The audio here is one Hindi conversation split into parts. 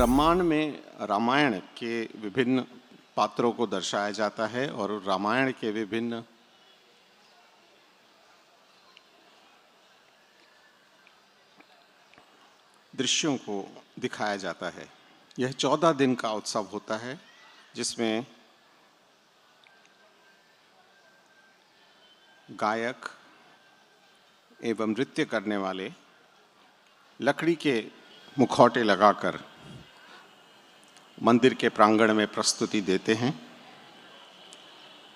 रामायण में रामायण के विभिन्न पात्रों को दर्शाया जाता है और रामायण के विभिन्न दृश्यों को दिखाया जाता है। यह 14 दिन का उत्सव होता है जिसमें गायक एवं नृत्य करने वाले लकड़ी के मुखौटे लगाकर मंदिर के प्रांगण में प्रस्तुति देते हैं।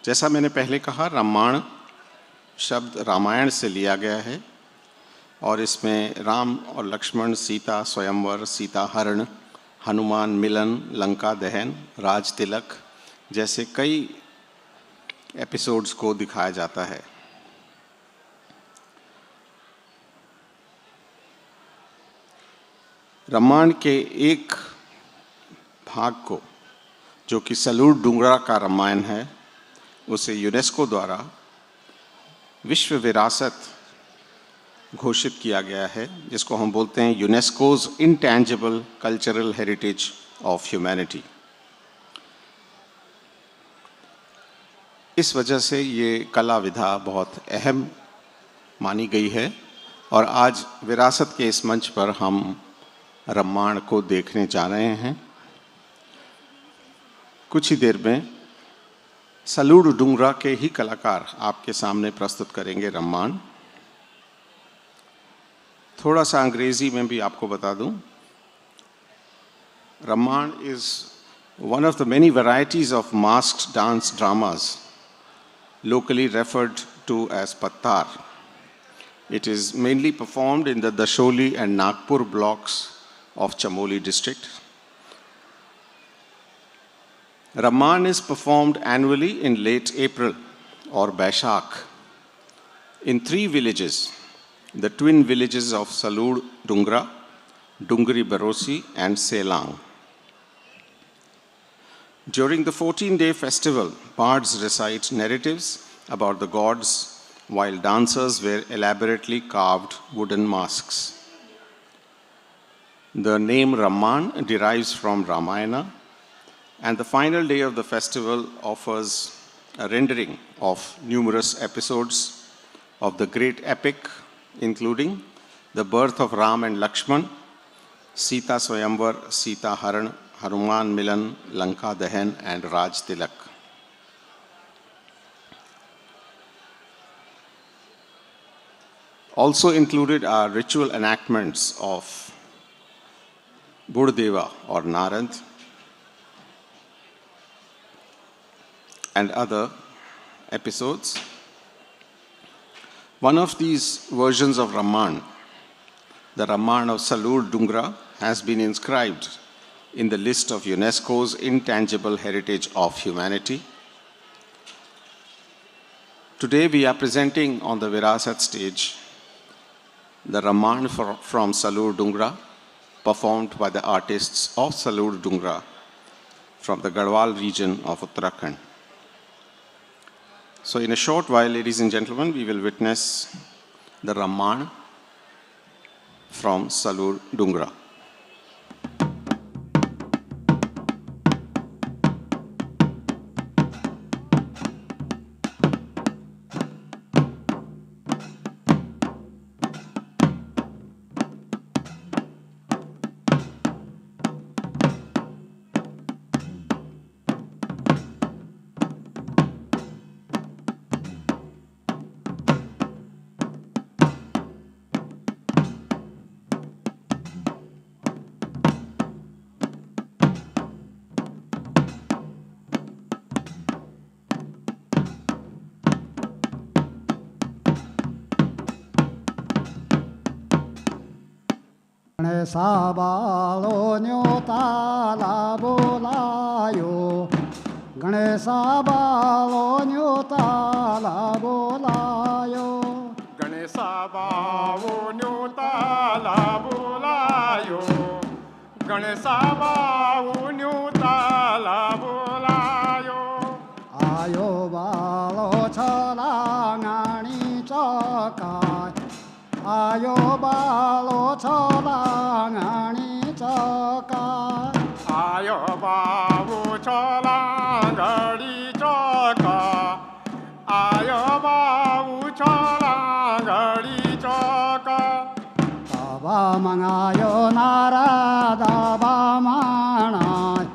जैसा मैंने पहले कहा, रामायण शब्द रामायण से लिया गया है और इसमें राम और लक्ष्मण, सीता स्वयंवर, सीता हरण, हनुमान मिलन, लंका दहन, राज तिलक जैसे कई एपिसोड्स को दिखाया जाता है। रामायण के एक भाग को, जो कि सलूड़ डुंगरा का रामायण है, उसे यूनेस्को द्वारा विश्व विरासत घोषित किया गया है, जिसको हम बोलते हैं UNESCO's intangible cultural heritage of humanity. इस वजह से ये कला विधा बहुत अहम मानी गई है और आज विरासत के इस मंच पर हम रामायण को देखने जा रहे हैं। कुछ ही देर में सलूड़ डुंगरा के ही कलाकार आपके सामने प्रस्तुत करेंगे रामायण। थोड़ा सा अंग्रेजी में भी आपको बता दूं, Ramayan is one of the many varieties of masked dance dramas locally referred to as Pattar. It is mainly performed in the Dasholi and Nagpur blocks of Chamoli district. Ramayana is performed annually in late April or Baishakh in 3 villages, the twin villages of Salud Dungra, Dungri Barosi and Selang. During the 14-day festival, bards recite narratives about the gods while dancers wear elaborately carved wooden masks. The name Raman derives from Ramayana, and the final day of the festival offers a rendering of numerous episodes of the great epic, including the birth of Ram and Lakshman, Sita Swayamvar, Sita Haran, Hanuman Milan, Lanka Dahan, and Raj Tilak. Also included are ritual enactments of Buddhadeva or Narad and other episodes. One of these versions of Ramayana, the Ramayana of Salud Dungra, has been inscribed in the list of UNESCO's Intangible Heritage of Humanity. Today we are presenting on the Virasat stage the Ramayana from Salud Dungra, performed by the artists of Salud Dungra from the Garhwal region of Uttarakhand. So in a short while, ladies and gentlemen, we will witness the Ramayana from Salud Dungra. Ganesha बालो न्योताला बोलायो, गणेशा बालो न्योताला बोलायो, गणेशा बालो न्योताला बोलायो, गणेशा बालो न्योताला बोलायो। आयो बालो छलांगाणी चकाय, आयो बालो छलांगाणी चकाय। घड़ी चौक तबा मंगायो नारद बामणाय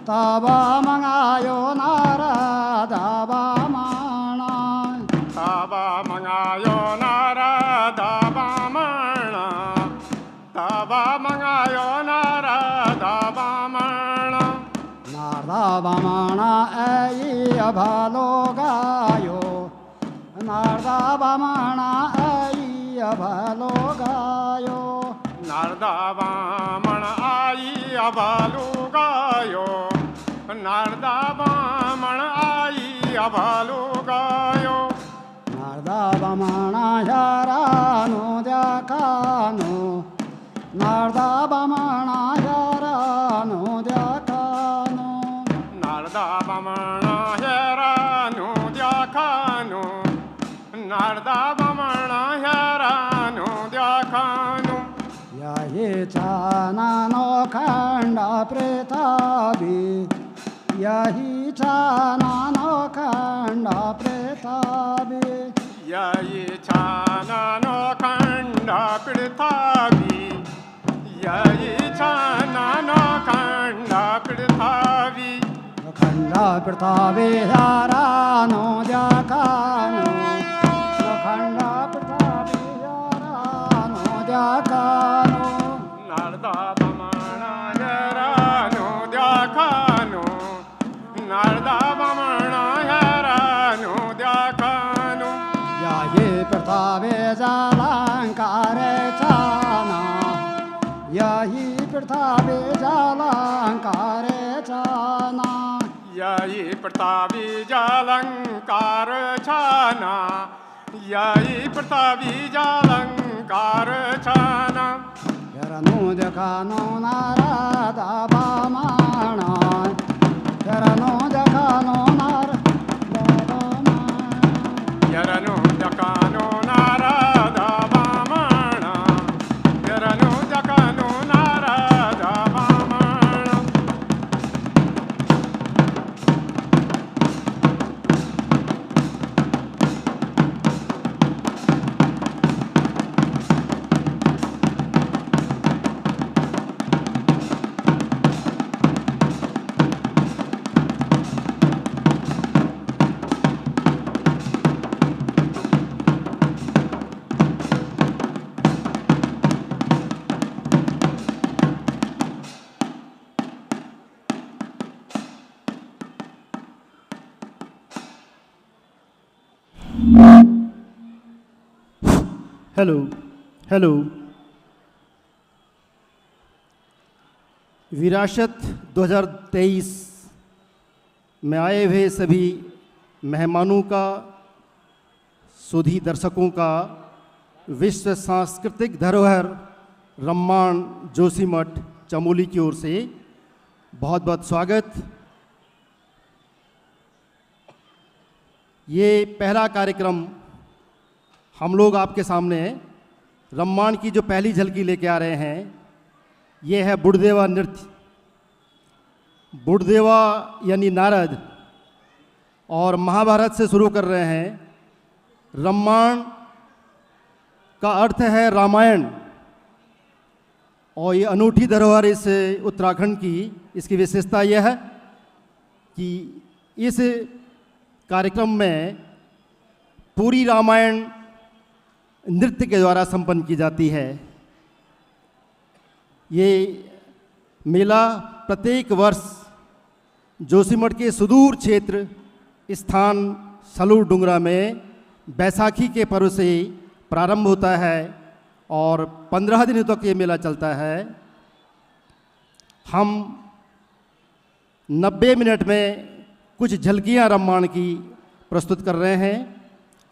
तबा मंगायो नारद बामणाय तब मंगायो नारद बामण तब मंगायो नारद बामण नारद बामण ऐ भलो गायो नारद बामण ऐ भलो गायो नारद बामण आई अबालू गायो नारद बामण आई अबालू गायो नारद बामण यारानो द्याकानो नारद बामण यारानो द्याकानो नारद बामण हेरानु द्याखानु नारद बामण हेरानु द्याखानु याये चानानो खंड प्रेताबी यही चानानो खंड प्रेताबी यही छानानो खंड पृथावी यही छानानो खंड पृथावी खंड प्रतापे यारानो द्याकानो खंड प्रतापे यारानो द्याकानो नारद बामण हेरानु द्याखानु नारद बामण हेरानु द्याखानु याये प्रतापे जालंकारे चाना यही प्रतापे जालंकारे चाना यही प्रतापी जालंकार छाना यही प्रतापी जालंकार छाना यरनु जखानो नारद बामण यरनु जखानो नारद बामण यरनु जकानो नारद बामण यरनु जकानो नारद बामण हेलो हेलो विरासत 2023 में आए हुए सभी मेहमानों का सुधी दर्शकों का विश्व सांस्कृतिक धरोहर रम्माण जोशीमठ चमोली की ओर से बहुत बहुत स्वागत। ये पहला कार्यक्रम हम लोग आपके सामने रम्माण की जो पहली झलकी लेके आ रहे हैं, ये है बुढ़देवा नृत्य। बुढ़देवा यानी नारद, और महाभारत से शुरू कर रहे हैं। रम्माण का अर्थ है रामायण, और ये अनूठी धरोहर इस उत्तराखंड की, इसकी विशेषता यह है कि इस कार्यक्रम में पूरी रामायण नृत्य के द्वारा संपन्न की जाती है। ये मेला प्रत्येक वर्ष जोशीमठ के सुदूर क्षेत्र स्थान सलूर डुंगरा में बैसाखी के पर्व से प्रारंभ होता है और 15 दिनों तक ये मेला चलता है। हम 90 मिनट में कुछ झलकियां रम्माण की प्रस्तुत कर रहे हैं।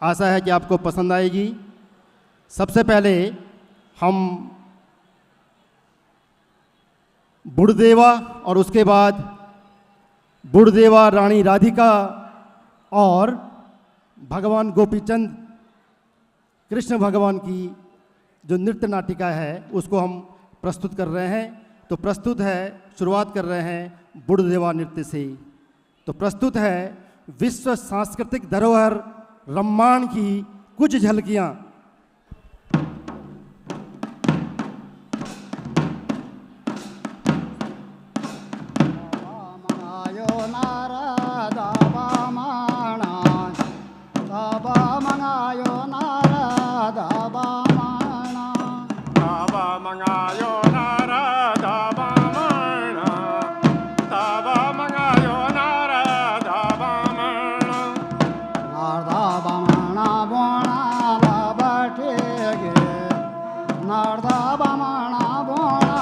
आशा है कि आपको पसंद आएगी। सबसे पहले हम बुढ़देवा और उसके बाद बुढ़देवा रानी राधिका और भगवान गोपीचंद कृष्ण भगवान की जो नृत्य नाटिका है उसको हम प्रस्तुत कर रहे हैं। तो प्रस्तुत है, शुरुआत कर रहे हैं बुढ़देवा नृत्य से। तो प्रस्तुत है विश्व सांस्कृतिक धरोहर रम्माण की कुछ झलकियाँ नारदा बामणा बोणा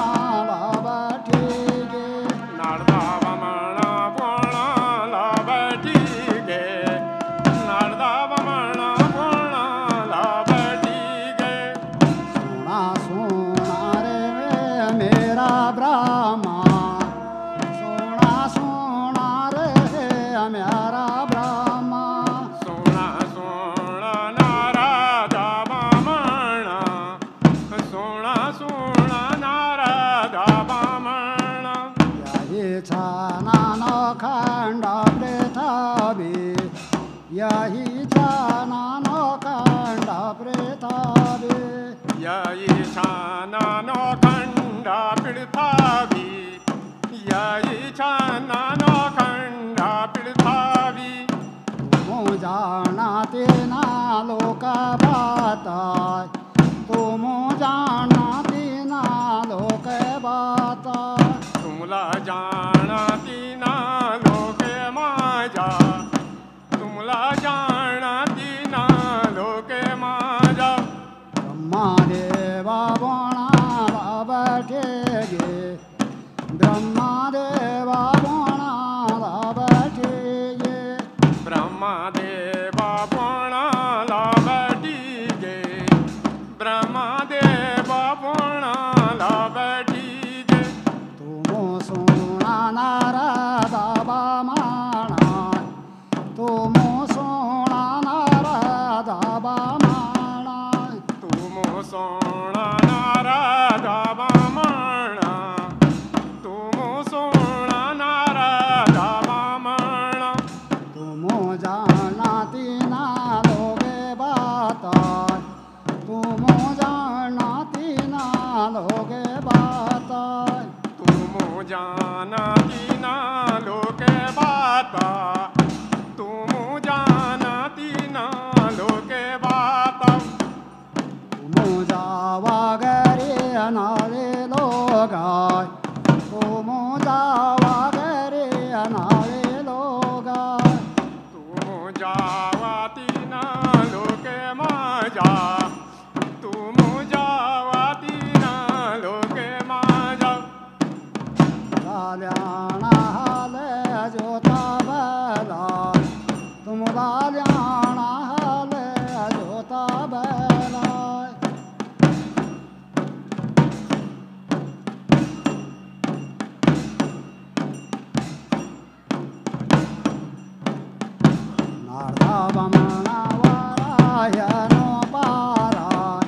लाबटी गे नारदा बमणा बोणा लाबटी गे नारदा बमणा बोणा लाबटी गे सोना सोना रे मेरा ब्रह्मा सोना सोना रे मेरा ब्रह्मा सोना सोना नारदा बमणा सोना सोना नारदा बमणा यही छाना न खंड पृथ्वी यही छाना न खंड पृथ्वी यही छाना नो खंड पृथ्वी यही छाना नो खंड पृथ्वी तुम जानाते ना लोक बाताय तुम जानाते ना लोक बाताय तुमला जाणती ना लोके माझा तुमला जाणती ना लोके माझा ब्रह्मादेवा बोणाला बैठे गे ब्रह्मादेवा बोणाला बैठे गे ब्रह्मदेवा बोणाला बैठी गे ब्रह्मदेवा बोणाला बैठी गे तुम सोना नारदा बामणा तुम सोना नारदा बामणा तुम सोना नारदा बामणा तुम सोना नारदा बामणा तुम जानाती ना लोगे बाताय तुम जानाती ना लोगे बाताय तुम जानती ना लोके बाता तुम जानती ना लोके बाता तुम जावा गरे अनारे लोगाय तुम जावा गरे अनारे लोगाय तुम जावाती ना लोके माझा तुम जावाती ना लोके माझा लाल्याणा हाले जोता बलाय तुम लाल्याणा हाले जोता बलाय नारदा बमणा वारायनो पाराय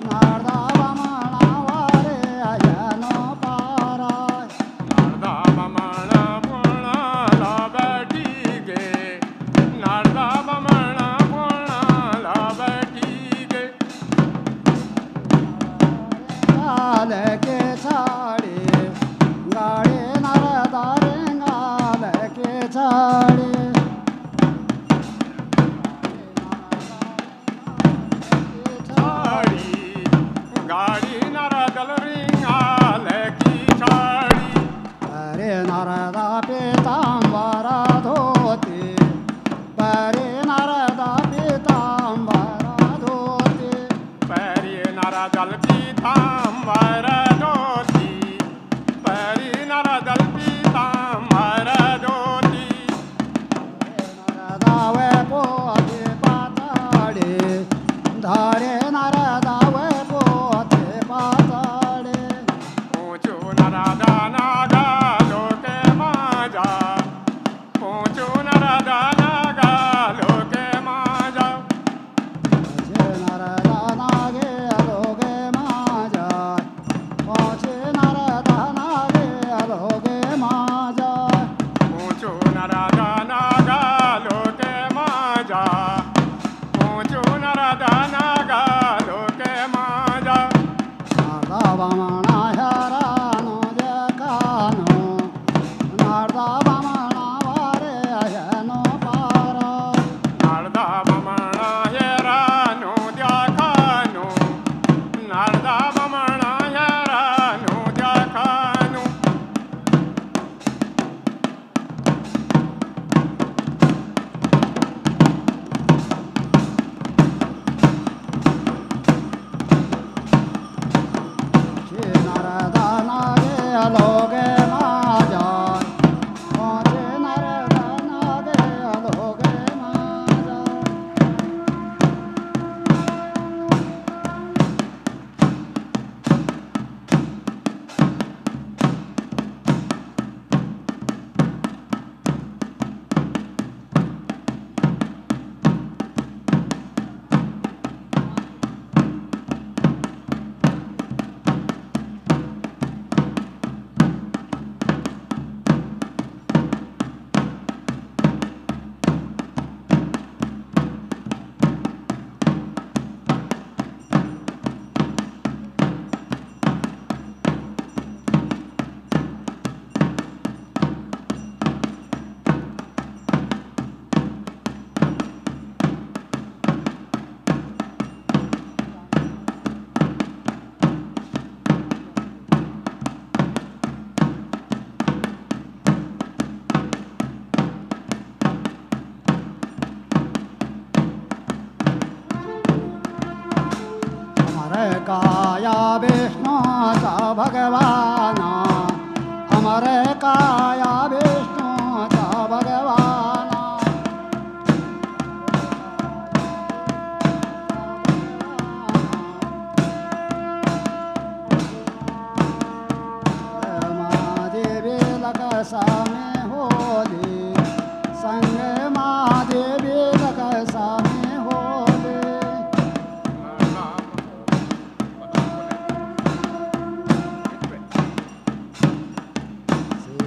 नारदा बमणा वारायनो पाराय नारदा बमणा बोणाला बैठी गे नारदा बमणा बोणाला बैठी गे गाल के छाड़े गाड़े नारदा रे गाल के छाड़े छाड़ी गाड़ी नारदल रिंगाल की छाड़ी अरे नारदा पीतांबरा धोते परे नारदा पीतांबरा धोते पैरी नारदल पीतांबर धोती पैरी नारदल पीतांबर धोती नारदा वे पोते पाताडे धारे नारदा वे पोते पाताडे ऊंचो नारदा नागा लोके माझा ऊंचो नारदा नागा लोके माझा जे नारदा नागे लोगे माझा काया विष्णु च भगवान अमर काया विष्णु च भगवान महादेवी लकसा में होली संग महादेवी लकसा में होली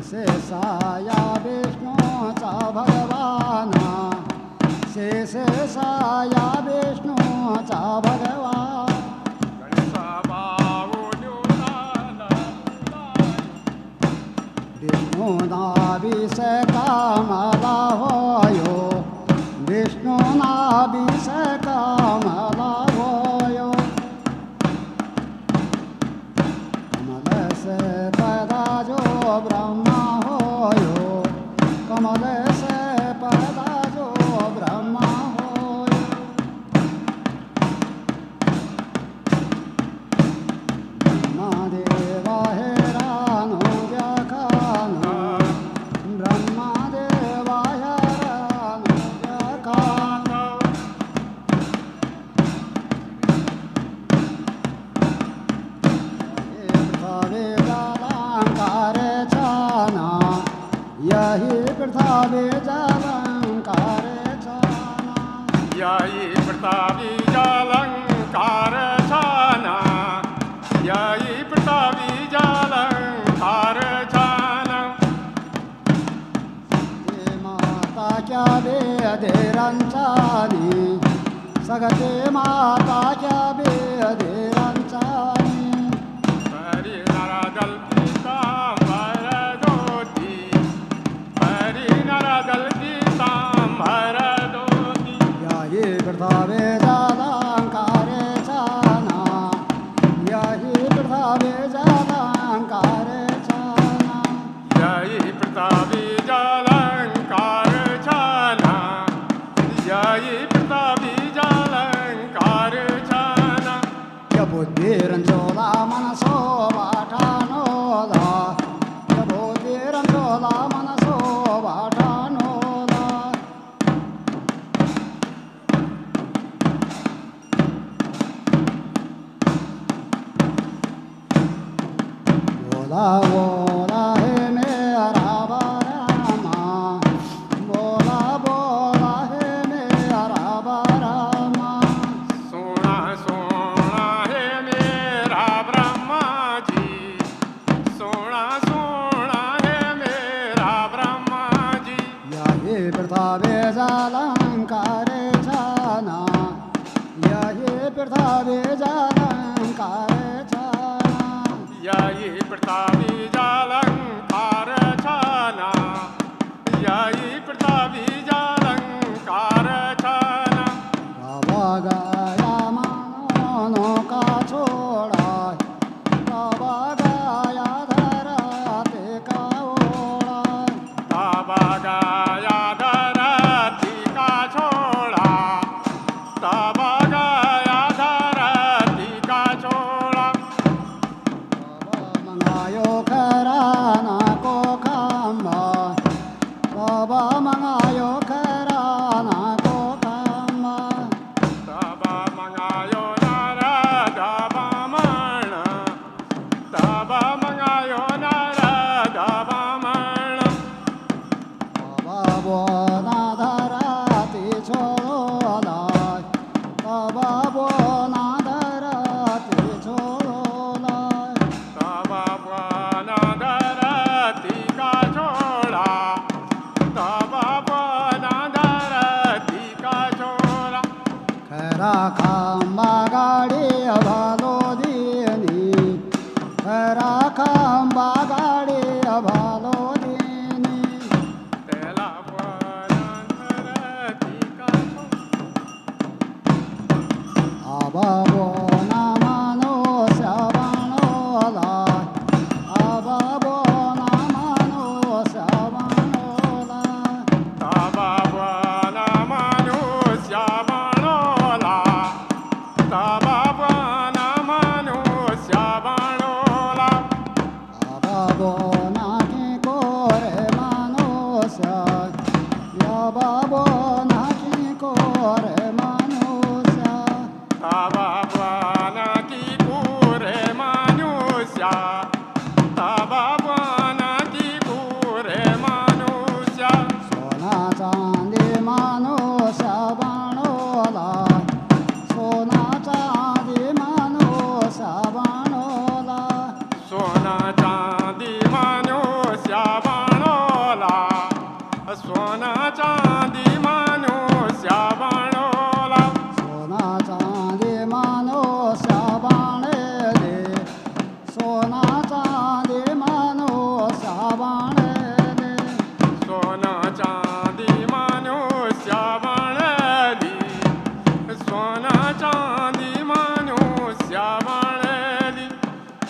शेषाया विष्णु च भगवान शेषाया विष्णु च भगवान विष्णु नाभिषेकमला होयो विष्णु नाभिषेकमला होयो कमल से पैदा जो ब्रह्मा होयो कमल से पैदा जो ब्रह्मा होयो ब्रह्मदेवा हैरानो व्याखानो ब्रह्मदेवा हैरानो व्याखानो वेदालंकार छाना यही पृथ्वी जलंकार छाना यही प्रतापी जालंकार छाना यही प्रतापी जालंकार छाना ते माता क्या वेदेरंचानी सगते माता क्या वेदेरंचानी परि नरदल पीतांबर धोती परि नरदल पीतांबर धोती यही पृथ्वी जलंकार छाना यही पृथ्वी जलंकार छाना यही प्रतापी जालंकार छाना यही प्रतापी जालंकार छाना बुद्धिरंचोला मनसो वाटानोला बुद्धिरंचोला मनसो वाटानोला बोला बोला है मेरा बारामा बोला बोला है मेरा बारामा सोना सोना है मेरा ब्रह्मा जी सोना सोना है मेरा ब्रह्मा जी यही पृथ्वी जलंकार छाना यही पृथ्वी जलंकार छाना यही प्रतापी जालंकार छाना यही प्रतापी जालंकार छाना बाबा गाया मानो का छोड़ा बाबा गाया धराते का ओढ़ा ताबा गाया धरती का छोड़ा ताबा गाया धरती का छोड़ा बाबा मंगायो कराना को खामा बाबा मंगायो कराना को खामा ताबा मंगायो नारदा बामण ताबा मंगायो नारदा बामण बाबा बोना धराती छोड़ोला बाबा बोना धराती छोड़ोला ताबा बना धरती का छोड़ा ताबा बना धरती का छोड़ा खरा खांबा गाडी भालो दिनी खरा खांबा गाडी भालो दिनी तेला बना धरती का छोड़ा आबा बोना मानो श्यावाणोला आबा बोना मानो श्यावाणोला ताबा बना मनुष्य बनोला ताबा बना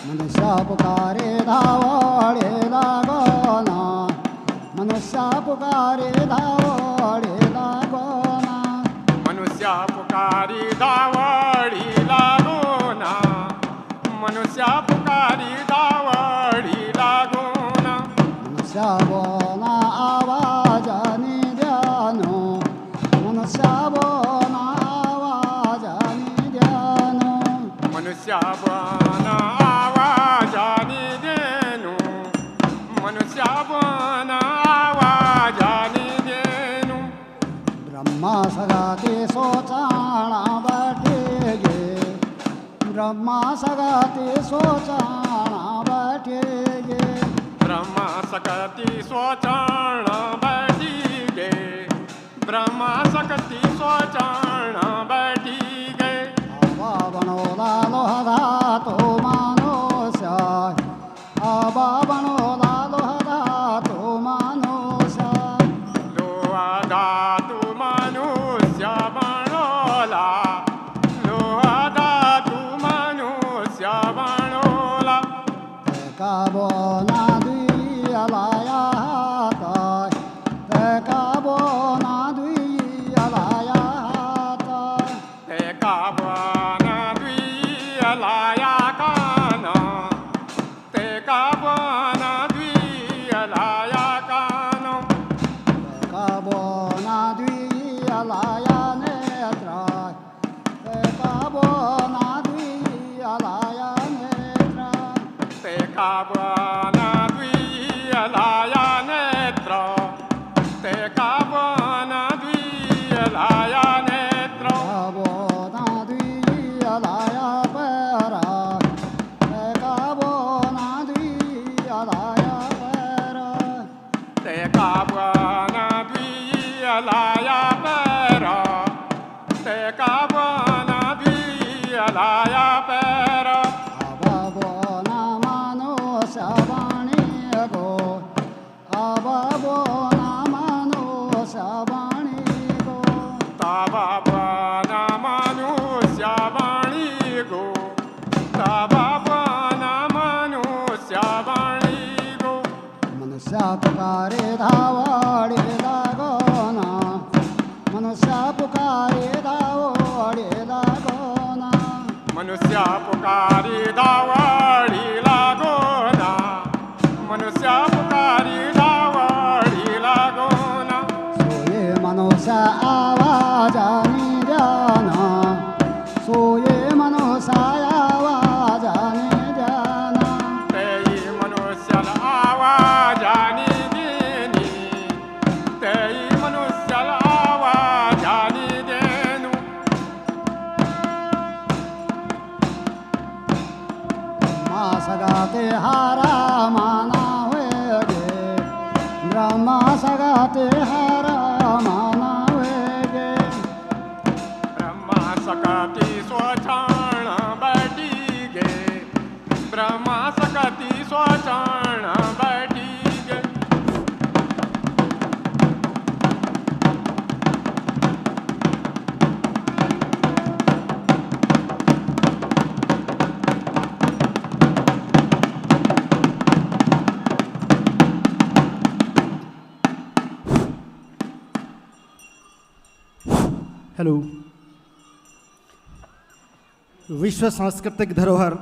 मनुष्य पुकारे धावड़े लागो ना मनुष्य पुकारे धावड़े लागो ना मनुष्य पुकारी दावड़ी लागो ना मनुष्य पुकारी दावड़ी लागो ना मनुष्य बोना आवाज निद्यानो मनुष्य बोना आवाज निद्यानो मनुष्य बना आवाजानी देनु मनुष्य बना आवाजानी देनु ब्रह्मा सगाते सोचाणा बैठेगे ब्रह्मा सगाते सोचाणा बैठेगे ब्रह्मा सकति सोचाण बैठी गे ब्रह्मा सकति सोचाण बैठी गए आबा बनोला लोहदा तो मानोसा आबा बनोला लोहदा तो मानोसा लोहा धातु मनुष्य बनोला लोहा धातु मनुष्य बनोला का बोना दुइलाया हाताय का बोना दुइलाया हाताय ते काबना द्वियलाया काना ते काबना द्वियलाया काना का बोना दुइलाया नेत्राय का बोना दुइलाया नेत्राय ते काबना द्वियलाया नेत्र ते काबना द्वियलाया नेत्र का बोना दुइलाया पैरा का बोना दुइलाया पैरा ते काबना द्वियलाया पैरा ते काबना द्वियलाया पैरा आबाबोना मानोसा वाणी गो आबाबोना मानोसा वाणी गो ताबा बना मनुष्य वाणी गो ताबा बना मनुष्य वाणी गो मनुष्य पुकारे धावड़े लागो ना मनुष्य पुकारे धावड़े लागो ना मनुष्य पुकारी दावड़ी लागो ना मनुष्य पुकारी दावड़ी लागो ना सोये मनुष्य आवाज निद्याना सोये मनुष्य आवाज निद्याना तेई मनुष्य आवाजानी देनी तेई मनुष्य आवाजानी देनु ब्रह्मा सगाते हारा माना होगे ब्रह्मा सगाते हारा माना होगे ब्रह्मा सकति स्वचाण बैठी गे ब्रह्मा सकति स्वचाण बैठी गे हेलो। विश्व सांस्कृतिक धरोहर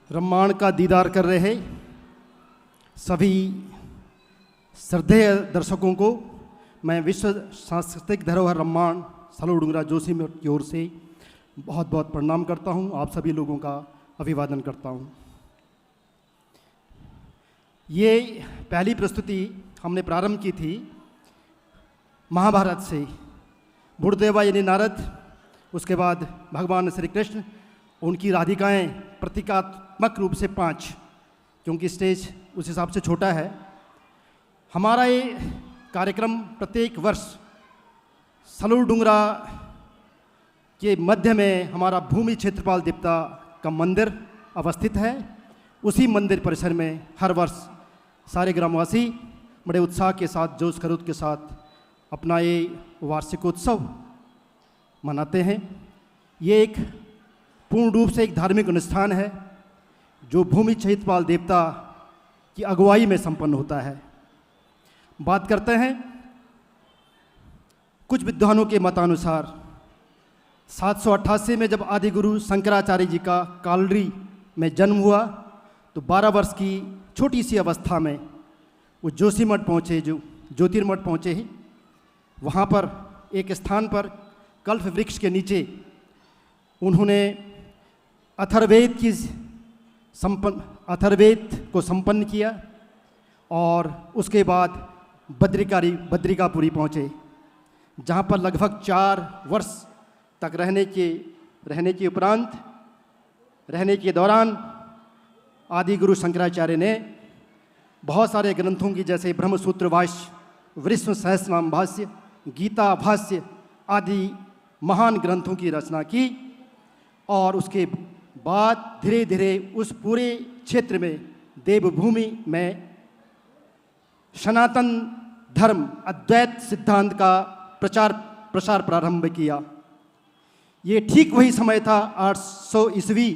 रम्माण का दीदार कर रहे सभी श्रद्धेय दर्शकों को मैं विश्व सांस्कृतिक धरोहर रम्माण सलोडुंगरा जोशी की ओर से बहुत बहुत प्रणाम करता हूं। आप सभी लोगों का अभिवादन करता हूं। ये पहली प्रस्तुति हमने प्रारंभ की थी महाभारत से। बुढ़देवा यानी नारद, उसके बाद भगवान श्री कृष्ण, उनकी राधिकाएं प्रतीकात्मक रूप से 5, क्योंकि स्टेज उस हिसाब से छोटा है। हमारा ये कार्यक्रम प्रत्येक वर्ष सलोडुंगरा के मध्य में हमारा भूमि क्षेत्रपाल देवता का मंदिर अवस्थित है। उसी मंदिर परिसर में हर वर्ष सारे ग्रामवासी बड़े उत्साह के साथ, जोश खरोश के साथ अपना ये वार्षिकोत्सव मनाते हैं। ये एक पूर्ण रूप से एक धार्मिक अनुष्ठान है। जो भूमि चहितपाल देवता की अगुवाई में संपन्न होता है। बात करते हैं कुछ विद्वानों के मतानुसार 788 में जब आदि गुरु शंकराचार्य जी का कालरी में जन्म हुआ तो 12 वर्ष की छोटी सी अवस्था में वो जोशीमठ पहुँचे, जो ज्योतिर्मठ पहुँचे ही। वहाँ पर एक स्थान पर कल्प वृक्ष के नीचे उन्होंने अथर्ववेद को संपन्न किया और उसके बाद बद्रिकापुरी पहुँचे, जहाँ पर लगभग 4 वर्ष तक रहने के दौरान आदि गुरु शंकराचार्य ने बहुत सारे ग्रंथों की, जैसे ब्रह्मसूत्र भाष्य, विष्णु सहस्रनाम भाष्य, गीता भाष्य आदि महान ग्रंथों की रचना की। और उसके बाद धीरे धीरे उस पूरे क्षेत्र में, देवभूमि में सनातन धर्म अद्वैत सिद्धांत का प्रसार प्रारंभ किया। ये ठीक वही समय था 800 ईस्वी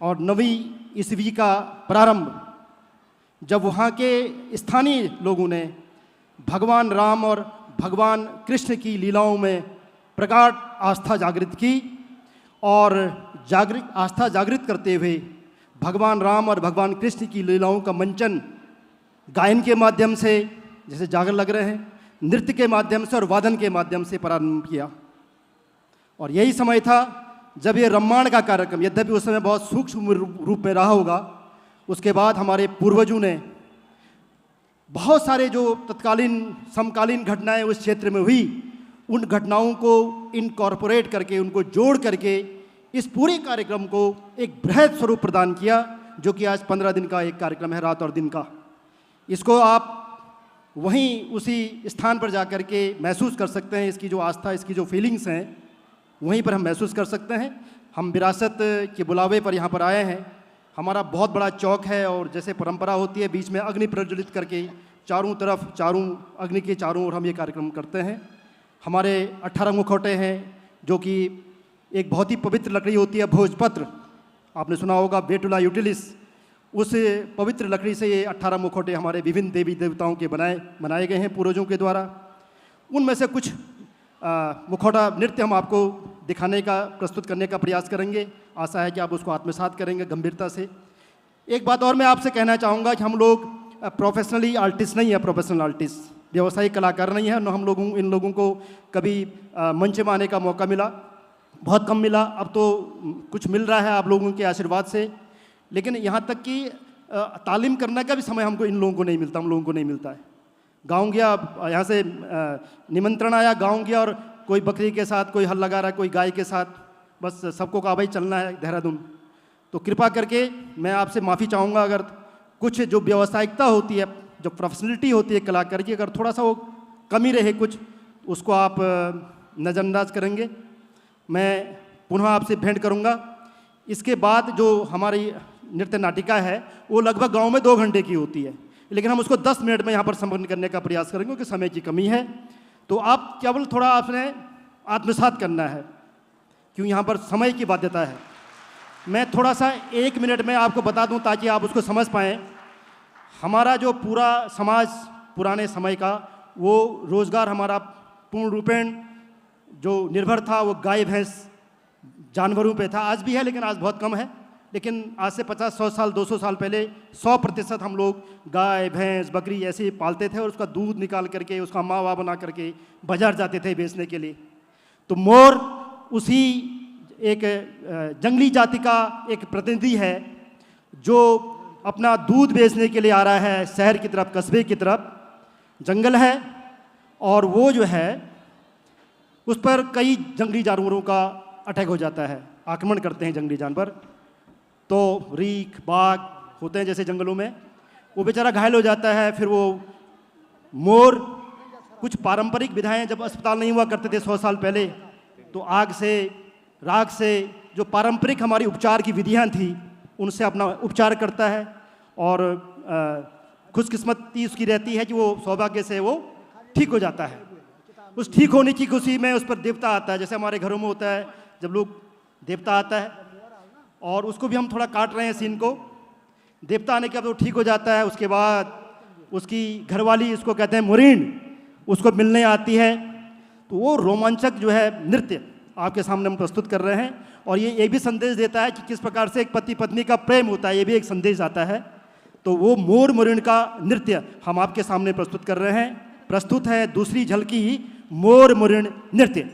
और 9वीं ईस्वी का प्रारंभ, जब वहाँ के स्थानीय लोगों ने भगवान राम और भगवान कृष्ण की लीलाओं में प्रगाढ़ आस्था जागृत की। और आस्था जागृत करते हुए भगवान राम और भगवान कृष्ण की लीलाओं का मंचन गायन के माध्यम से, जैसे जागर लग रहे हैं, नृत्य के माध्यम से और वादन के माध्यम से प्रारंभ किया। और यही समय था जब ये रामायण का कार्यक्रम, यद्यपि उस समय बहुत सूक्ष्म रूप में रहा होगा, उसके बाद हमारे पूर्वजों ने बहुत सारे जो तत्कालीन समकालीन घटनाएं उस क्षेत्र में हुई, उन घटनाओं को इनकॉर्पोरेट करके, उनको जोड़ करके इस पूरे कार्यक्रम को एक बृहद स्वरूप प्रदान किया, जो कि आज 15 दिन का एक कार्यक्रम है, रात और दिन का। इसको आप वहीं उसी स्थान पर जा कर के महसूस कर सकते हैं। इसकी जो आस्था, इसकी जो फीलिंग्स हैं, वहीं पर हम महसूस कर सकते हैं। हम विरासत के बुलावे पर यहाँ पर आए हैं। हमारा बहुत बड़ा चौक है और जैसे परंपरा होती है, बीच में अग्नि प्रज्वलित करके चारों अग्नि के चारों ओर हम ये कार्यक्रम करते हैं। हमारे 18 मुखौटे हैं, जो कि एक बहुत ही पवित्र लकड़ी होती है, भोजपत्र, आपने सुना होगा, बेटुला यूटिलिस। उस पवित्र लकड़ी से ये 18 मुखौटे हमारे विभिन्न देवी देवताओं के बनाए गए हैं पूर्वजों के द्वारा। उनमें से कुछ मुखौटा नृत्य हम आपको दिखाने का, प्रस्तुत करने का प्रयास करेंगे। आशा है कि आप उसको आत्मसात करेंगे गंभीरता से। एक बात और मैं आपसे कहना चाहूँगा कि हम लोग प्रोफेशनली आर्टिस्ट नहीं है, प्रोफेशनल आर्टिस्ट, व्यावसायिक कलाकार नहीं है। न इन लोगों को कभी मंच में आने का मौका मिला, बहुत कम मिला। अब तो कुछ मिल रहा है आप लोगों के आशीर्वाद से, लेकिन यहाँ तक कि तालीम करने का भी समय हम लोगों को नहीं मिलता है। गाँव गया, यहाँ से निमंत्रण आया, गाँव गया और कोई बकरी के साथ कोई हल लगा रहा है, कोई गाय के साथ, बस सबको कहा भाई चलना है देहरादून। तो कृपा करके मैं आपसे माफ़ी चाहूँगा, अगर कुछ जो व्यावसायिकता होती है, जो प्रोफेशनलिटी होती है कलाकार की, अगर थोड़ा सा वो कमी रहे कुछ, उसको आप नज़रअंदाज करेंगे। मैं पुनः आपसे भेंट करूँगा। इसके बाद जो हमारी नृत्य नाटिका है, वो लगभग गांव में 2 घंटे की होती है, लेकिन हम उसको 10 मिनट में यहाँ पर संपन्न करने का प्रयास करेंगे, क्योंकि समय की कमी है। तो आप केवल थोड़ा आपने आत्मसात करना है, क्यों यहाँ पर समय की बाध्यता है। मैं थोड़ा सा 1 मिनट में आपको बता दूँ ताकि आप उसको समझ पाएँ। हमारा जो पूरा समाज पुराने समय का, वो रोज़गार हमारा पूर्ण रूपेण जो निर्भर था वो गाय भैंस जानवरों पे था। आज भी है, लेकिन आज बहुत कम है। लेकिन आज से 50-100 साल 200 साल पहले 100% हम लोग गाय भैंस बकरी ऐसे पालते थे और उसका दूध निकाल करके, उसका मावा बना करके बाजार जाते थे बेचने के लिए। तो मोर उसी एक जंगली जाति का एक प्रतिनिधि है, जो अपना दूध बेचने के लिए आ रहा है शहर की तरफ, कस्बे की तरफ। जंगल है और वो जो है उस पर कई जंगली जानवरों का अटैक हो जाता है, आक्रमण करते हैं जंगली जानवर। तो रीख बाघ होते हैं जैसे जंगलों में, वो बेचारा घायल हो जाता है। फिर वो मोर, कुछ पारंपरिक विधाएं, जब अस्पताल नहीं हुआ करते थे 100 साल पहले, तो आग से राख से जो पारंपरिक हमारी उपचार की विधियां थी, उनसे अपना उपचार करता है। और खुशकिस्मती उसकी रहती है कि वो सौभाग्य से वो ठीक हो जाता है। उस ठीक होने की खुशी में उस पर देवता आता है, जैसे हमारे घरों में होता है जब लोग देवता आता है। और उसको भी हम थोड़ा काट रहे हैं सीन को, देवता आने के बाद वो ठीक हो जाता है। उसके बाद उसकी घरवाली, इसको कहते हैं मुरीन, उसको मिलने आती है। तो वो रोमांचक जो है नृत्य आपके सामने हम प्रस्तुत कर रहे हैं। और ये भी संदेश देता है कि किस प्रकार से एक पति पत्नी का प्रेम होता है, ये भी एक संदेश आता है। तो वो मोर मुरीन का नृत्य हम आपके सामने प्रस्तुत कर रहे हैं। प्रस्तुत है दूसरी झलकी मोर मुरीन नृत्य।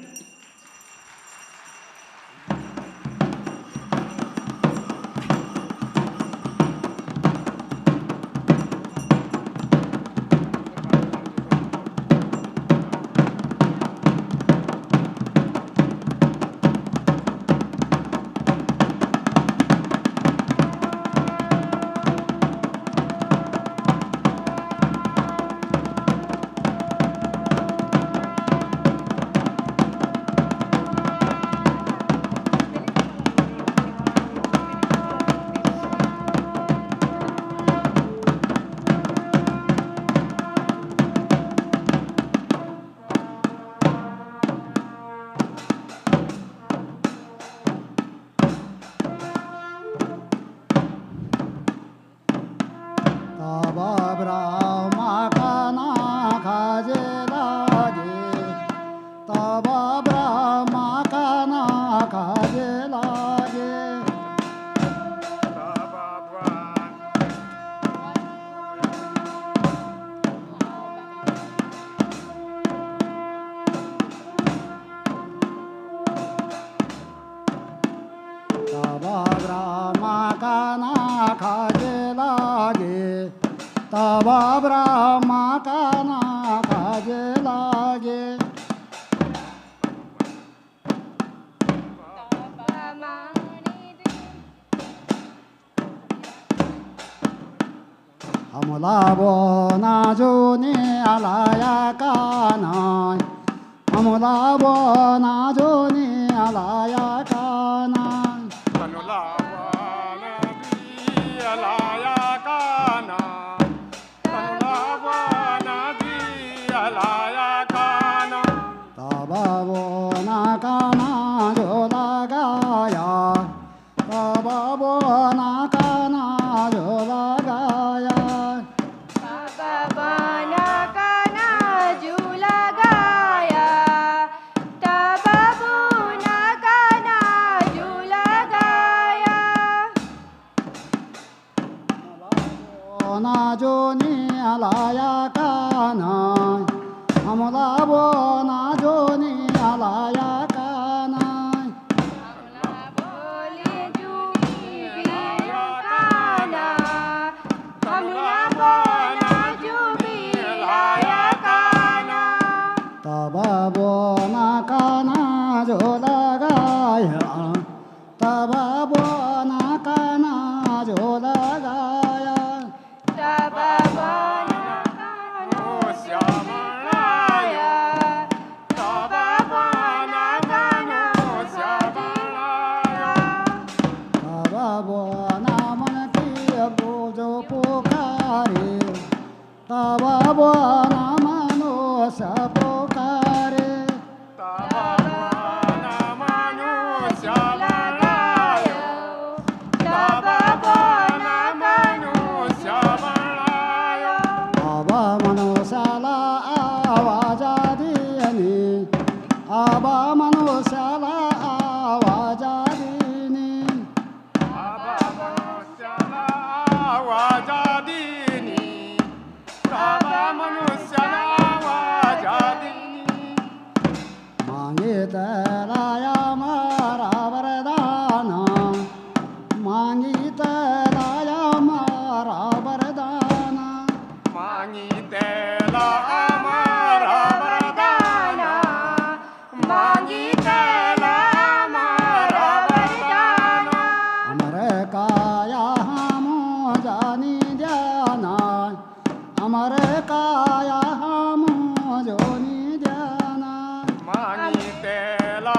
मांगी तेल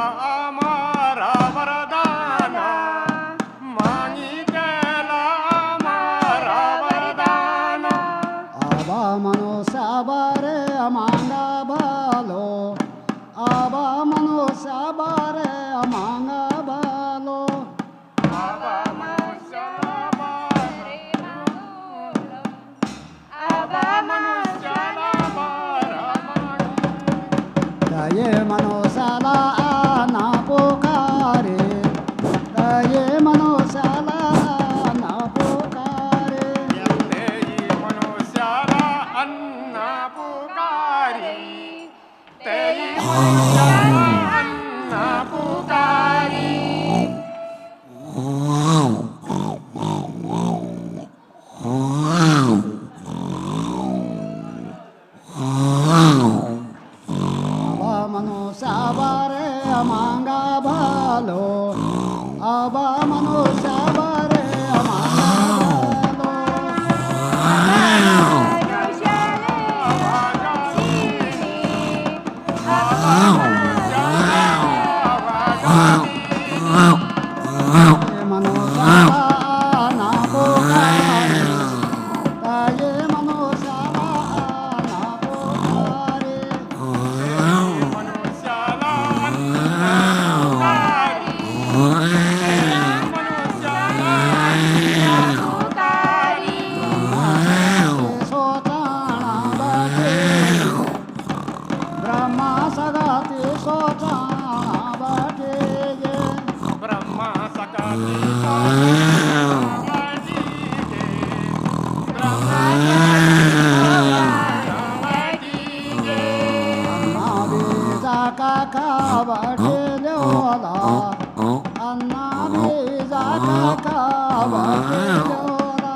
बटिलोला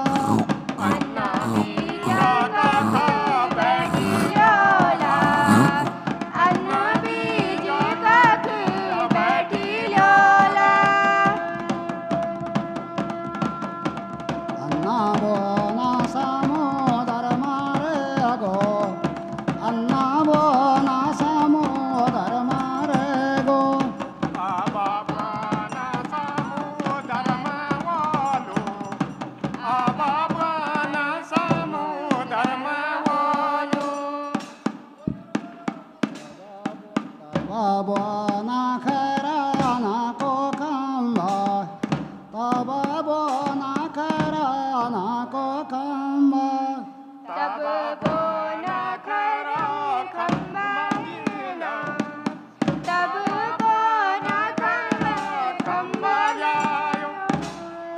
अन्ना बीजा कख बैठियोला अन्ना बीजा कख बैठियोला अन्ना बोना सामोदर मारे गो अन्ना बोना सामोदर मारे गो आबाबाना सामोदरमावालो आबाबाना सामोदरमावालो बोना खराना को कम्बा तबा बोना खराना को कम्बा तब बोना खरा खम्बाना तब बोना खरा खम्बायो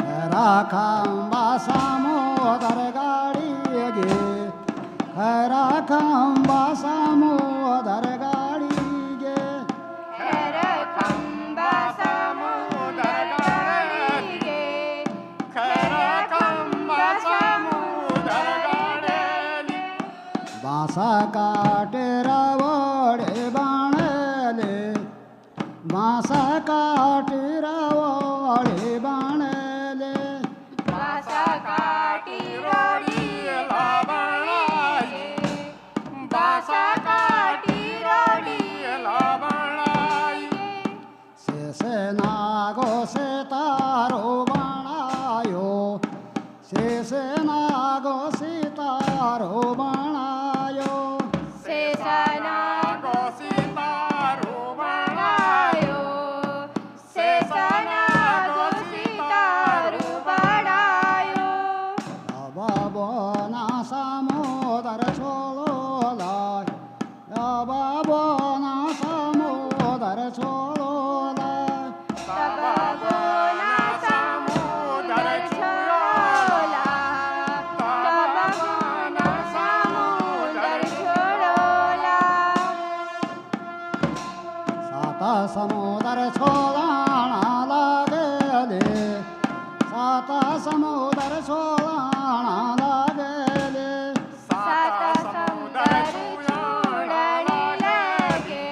खरा खम्बा सामोदर गाड़ी गे खरा खम्बा सामोदर गाड़ी गे खर खम्बा समुदर गाड़िगे खर खम्बा समुदर गाड़िगे बांसा काटे रवड़े बाणले बांसा काटे रवड़े बाणले बासा काटी रोड़ी लावणाई बासा काटी रोड़ी लावणाई से नागो से तारो बनायो से नागो से तारो बनायो सेसना गोसीतारो बड़ायो सेसना गोसीतारु बड़ायो बाबा बोना सामोदर छोलोला बाबा बोना सामोदर छोलोला तब बोना समुदर छोड़ोला तब बोना समुदर छोड़ोला साता समुदर छोलाना लागले साता समुदर छोलाना लागले सात समुदर छोड़ने लगे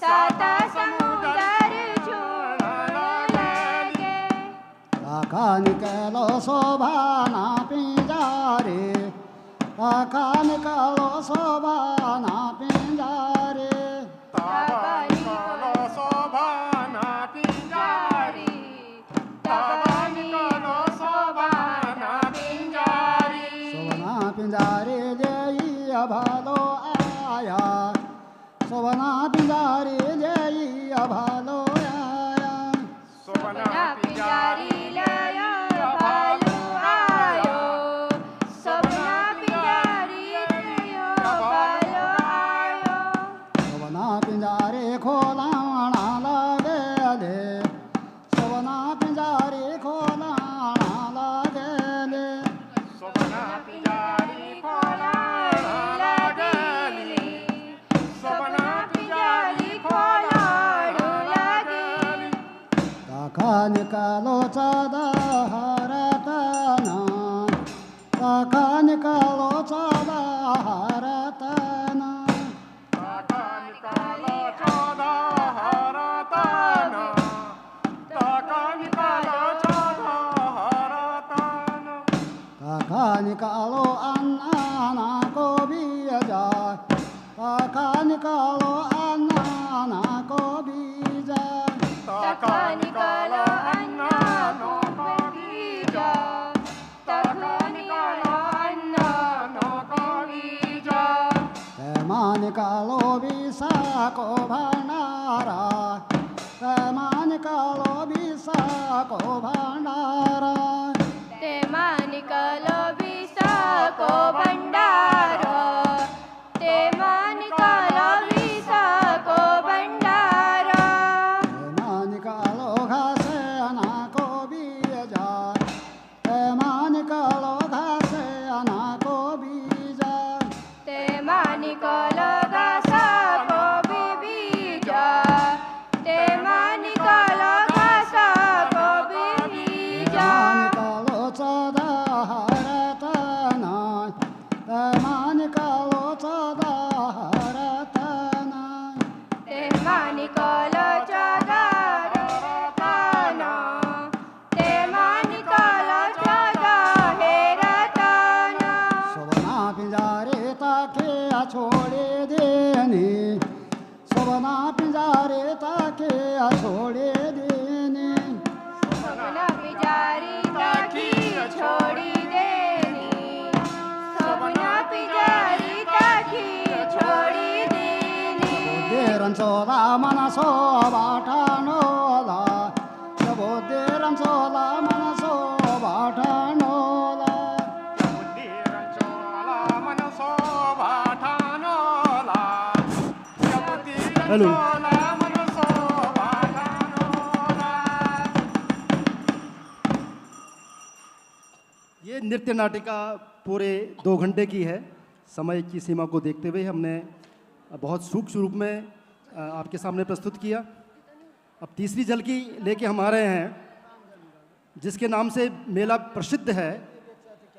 सात समुदर छोड़ने लगे काका निकलो शोभाना पिंजारे काका निकलो शोभाना पिंजारे ताबानिकलो शोभाना पिंजारी ताबानिकलो शोभाना पिंजारी शोभना पिंजारे जई अभालो आया शोभना पिंजारे जई अभालो आया सोबना पिंजारी लया भालू आयो सबना पिंजारी लया भालू आयो शोभना पिंजारे खोलाना लागले शोभना पिंजारे खोलाना लागले सोबना पिंजारी खोलाना लागली सोबना पिंजारी खोलाना लागली काका निकालो चादा हरतना काका निकालो चादा हरतना ताकानिकालो चोदा हरताना ताकानिकालो चोदा हरताना काका निकालो अन्ना को बीजा काका निकालो अन्ना को बीजा ताकानिकालो अन्ना नो बीजा ताकानिकालो अन्ना नो बीजा निकालो बीसा को भंडारा निकालो बीसा को भंडारा तेमा निकलो विसा को भंडारो तेमा निकलो विसा को भंडारो निकालो घास अना को बीजा निकालो घास अना को बीजा तेमा निकलो घासा को बीजा तेमा निकलो घासा को बीजा छोड़े देने सपना पिंजारे ताके छोड़े देने सपना पिजारी ताकी छोड़ी देनी सपना पिजारी ताकी छोड़ी देनी देरंचोला मनसो बाठानोला सबो देरंचोला मनसो बाठानोला बुद्धिरंचोला मनसो भाठानोला हेलो। बुद्धिरंचोला मनसो भाठानोला ये नृत्य नाटिका पूरे 2 घंटे की है। समय की सीमा को देखते हुए हमने बहुत सूक्ष्म रूप में आपके सामने प्रस्तुत किया। अब तीसरी झलकी लेके हम आ रहे हैं, जिसके नाम से मेला प्रसिद्ध है,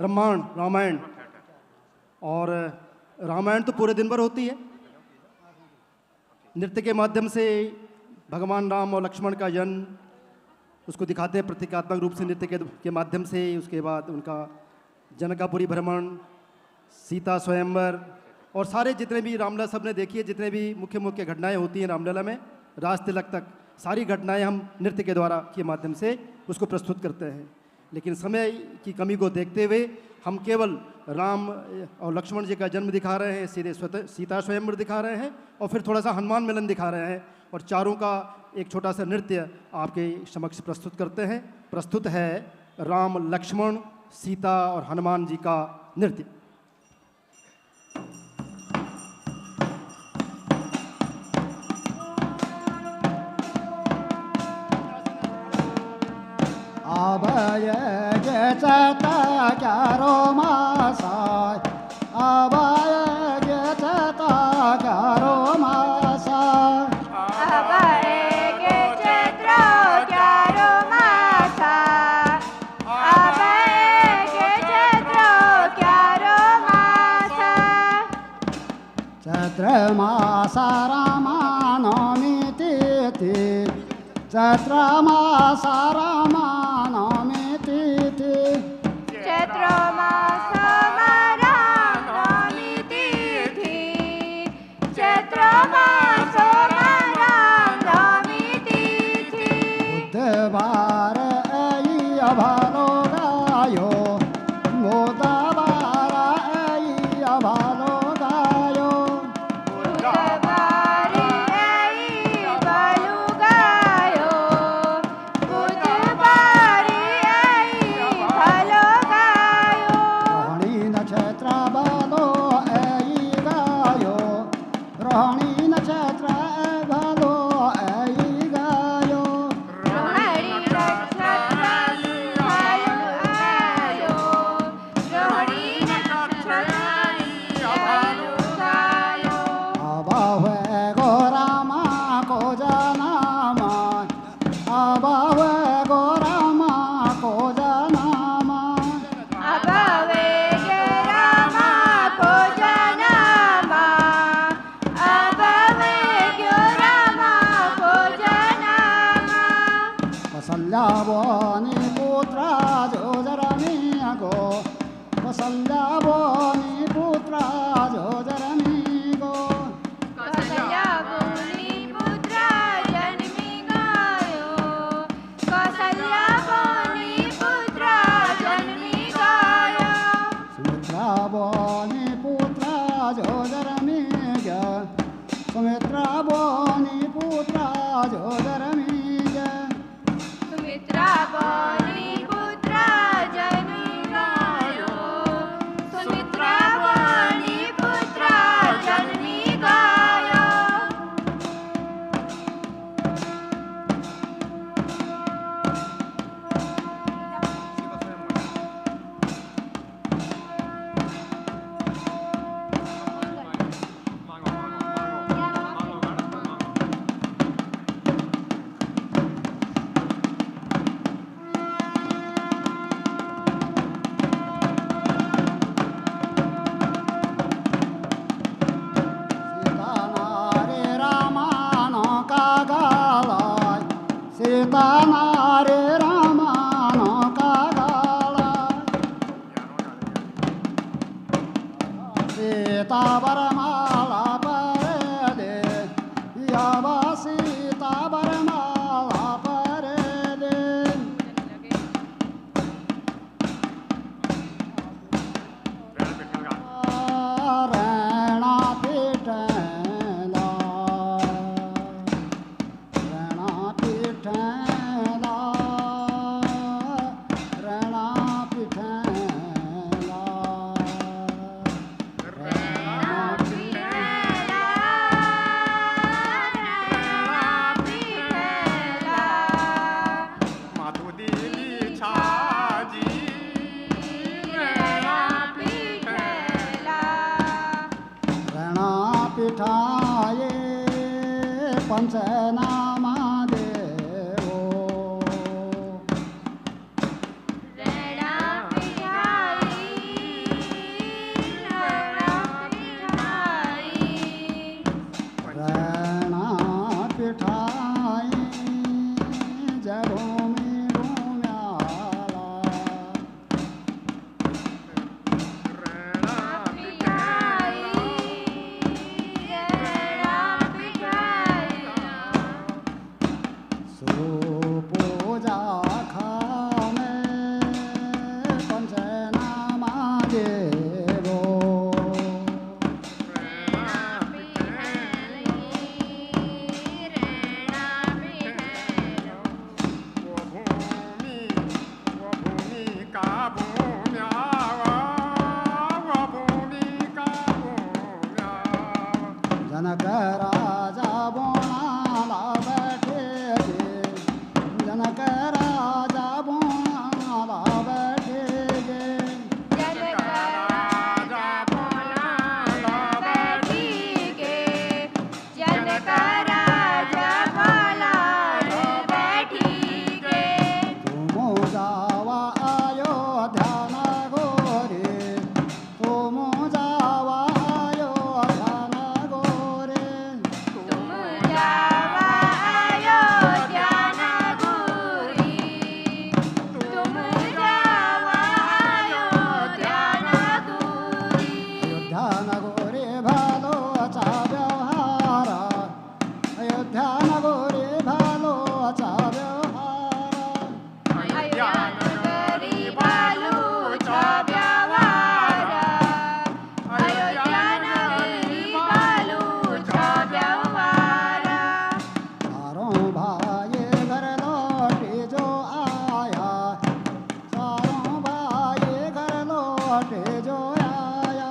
रामायण। और रामायण तो पूरे दिन भर होती है। नृत्य के माध्यम से भगवान राम और लक्ष्मण का जन्म उसको दिखाते हैं प्रतीकात्मक रूप से नृत्य के माध्यम से। उसके बाद उनका जनकापुरी भ्रमण, सीता स्वयंवर और सारे जितने भी रामलीला सबने देखी है, जितने भी मुख्य मुख्य घटनाएं होती हैं रामलीला में, राज तिलक तक सारी घटनाएं हम नृत्य के द्वारा के माध्यम से उसको प्रस्तुत करते हैं। लेकिन समय की कमी को देखते हुए हम केवल राम और लक्ष्मण जी का जन्म दिखा रहे हैं, सीधे सीता स्वयंवर दिखा रहे हैं और फिर थोड़ा सा हनुमान मिलन दिखा रहे हैं और चारों का एक छोटा सा नृत्य आपके समक्ष प्रस्तुत करते हैं। प्रस्तुत है राम, लक्ष्मण, सीता और हनुमान जी का नृत्य। आभय गेचता क्यारो मासाय आभय गेचता क्यारो मासाय अभयगे चैत्र क्यारो मासा अभयगे चैत्र क्यारो मासा चैत्र मासा रामानवमी तिथि चैत्र मासा रामानवमी तिथि चैत्र मास रामनवमी तिथि चैत्र मास रामनवमी तिथि बुधवार ऐ अभालो गायो मोदवार ऐ अभालो गायो बुधवारी आई बालू गायो बुधवारी आई भलो गायो रोहिणी नक्षत्र बालो ऐ गायो रोहिणी नक्षत्र बालो ऐ गायो रोहिणी नक्षत्राली भालू आयो रोहिणी नक्षत्राली भालू गायो अबावे गो रामा को जनामा अबावे गो रामा को जनामा अभवे गे रामा को जनामा अभवे गे रामा को जनामा कौसल्यावनी पुत्रा जोजरमी गो कौसल्यावनी पुत्रा जोजरमी गो कौसल्या बोली पुत्र जन्मी गायो कौसल्या बोली पुत्र जन्मी गायो सुमित्रावनी पुत्रा जोजरमी ग सुमित्रावनी पुत्रा जोजरमी ग सुमित्रा बोली पुत्र जन्मी गायो सुमित्रा बोली पुत्र जन्मी गायो सीता नारे रामानो का गालाय सीता नारे रामानो का गालाय सीता बरमा पिठाये पंचनामा देवो रेणा पिठाई रेणा पिठाई रणा पिठाये जय भूमि भूम्याला सुपूजा खामे पंचनामा देवो जनक राजा बोणाला बैठे गे जनक राजा बोणाला बैठे गे तुमो जावा अयोध्या नगोरे तुमो जावा अयोध्या नगोरे अयोध्या नगोरे भालोचा व्यवहार अयोध्या नगोरे भालोचा व्यवहार चारों भाई घर लौटे जो आया चारों भाई घर लौटे जो आया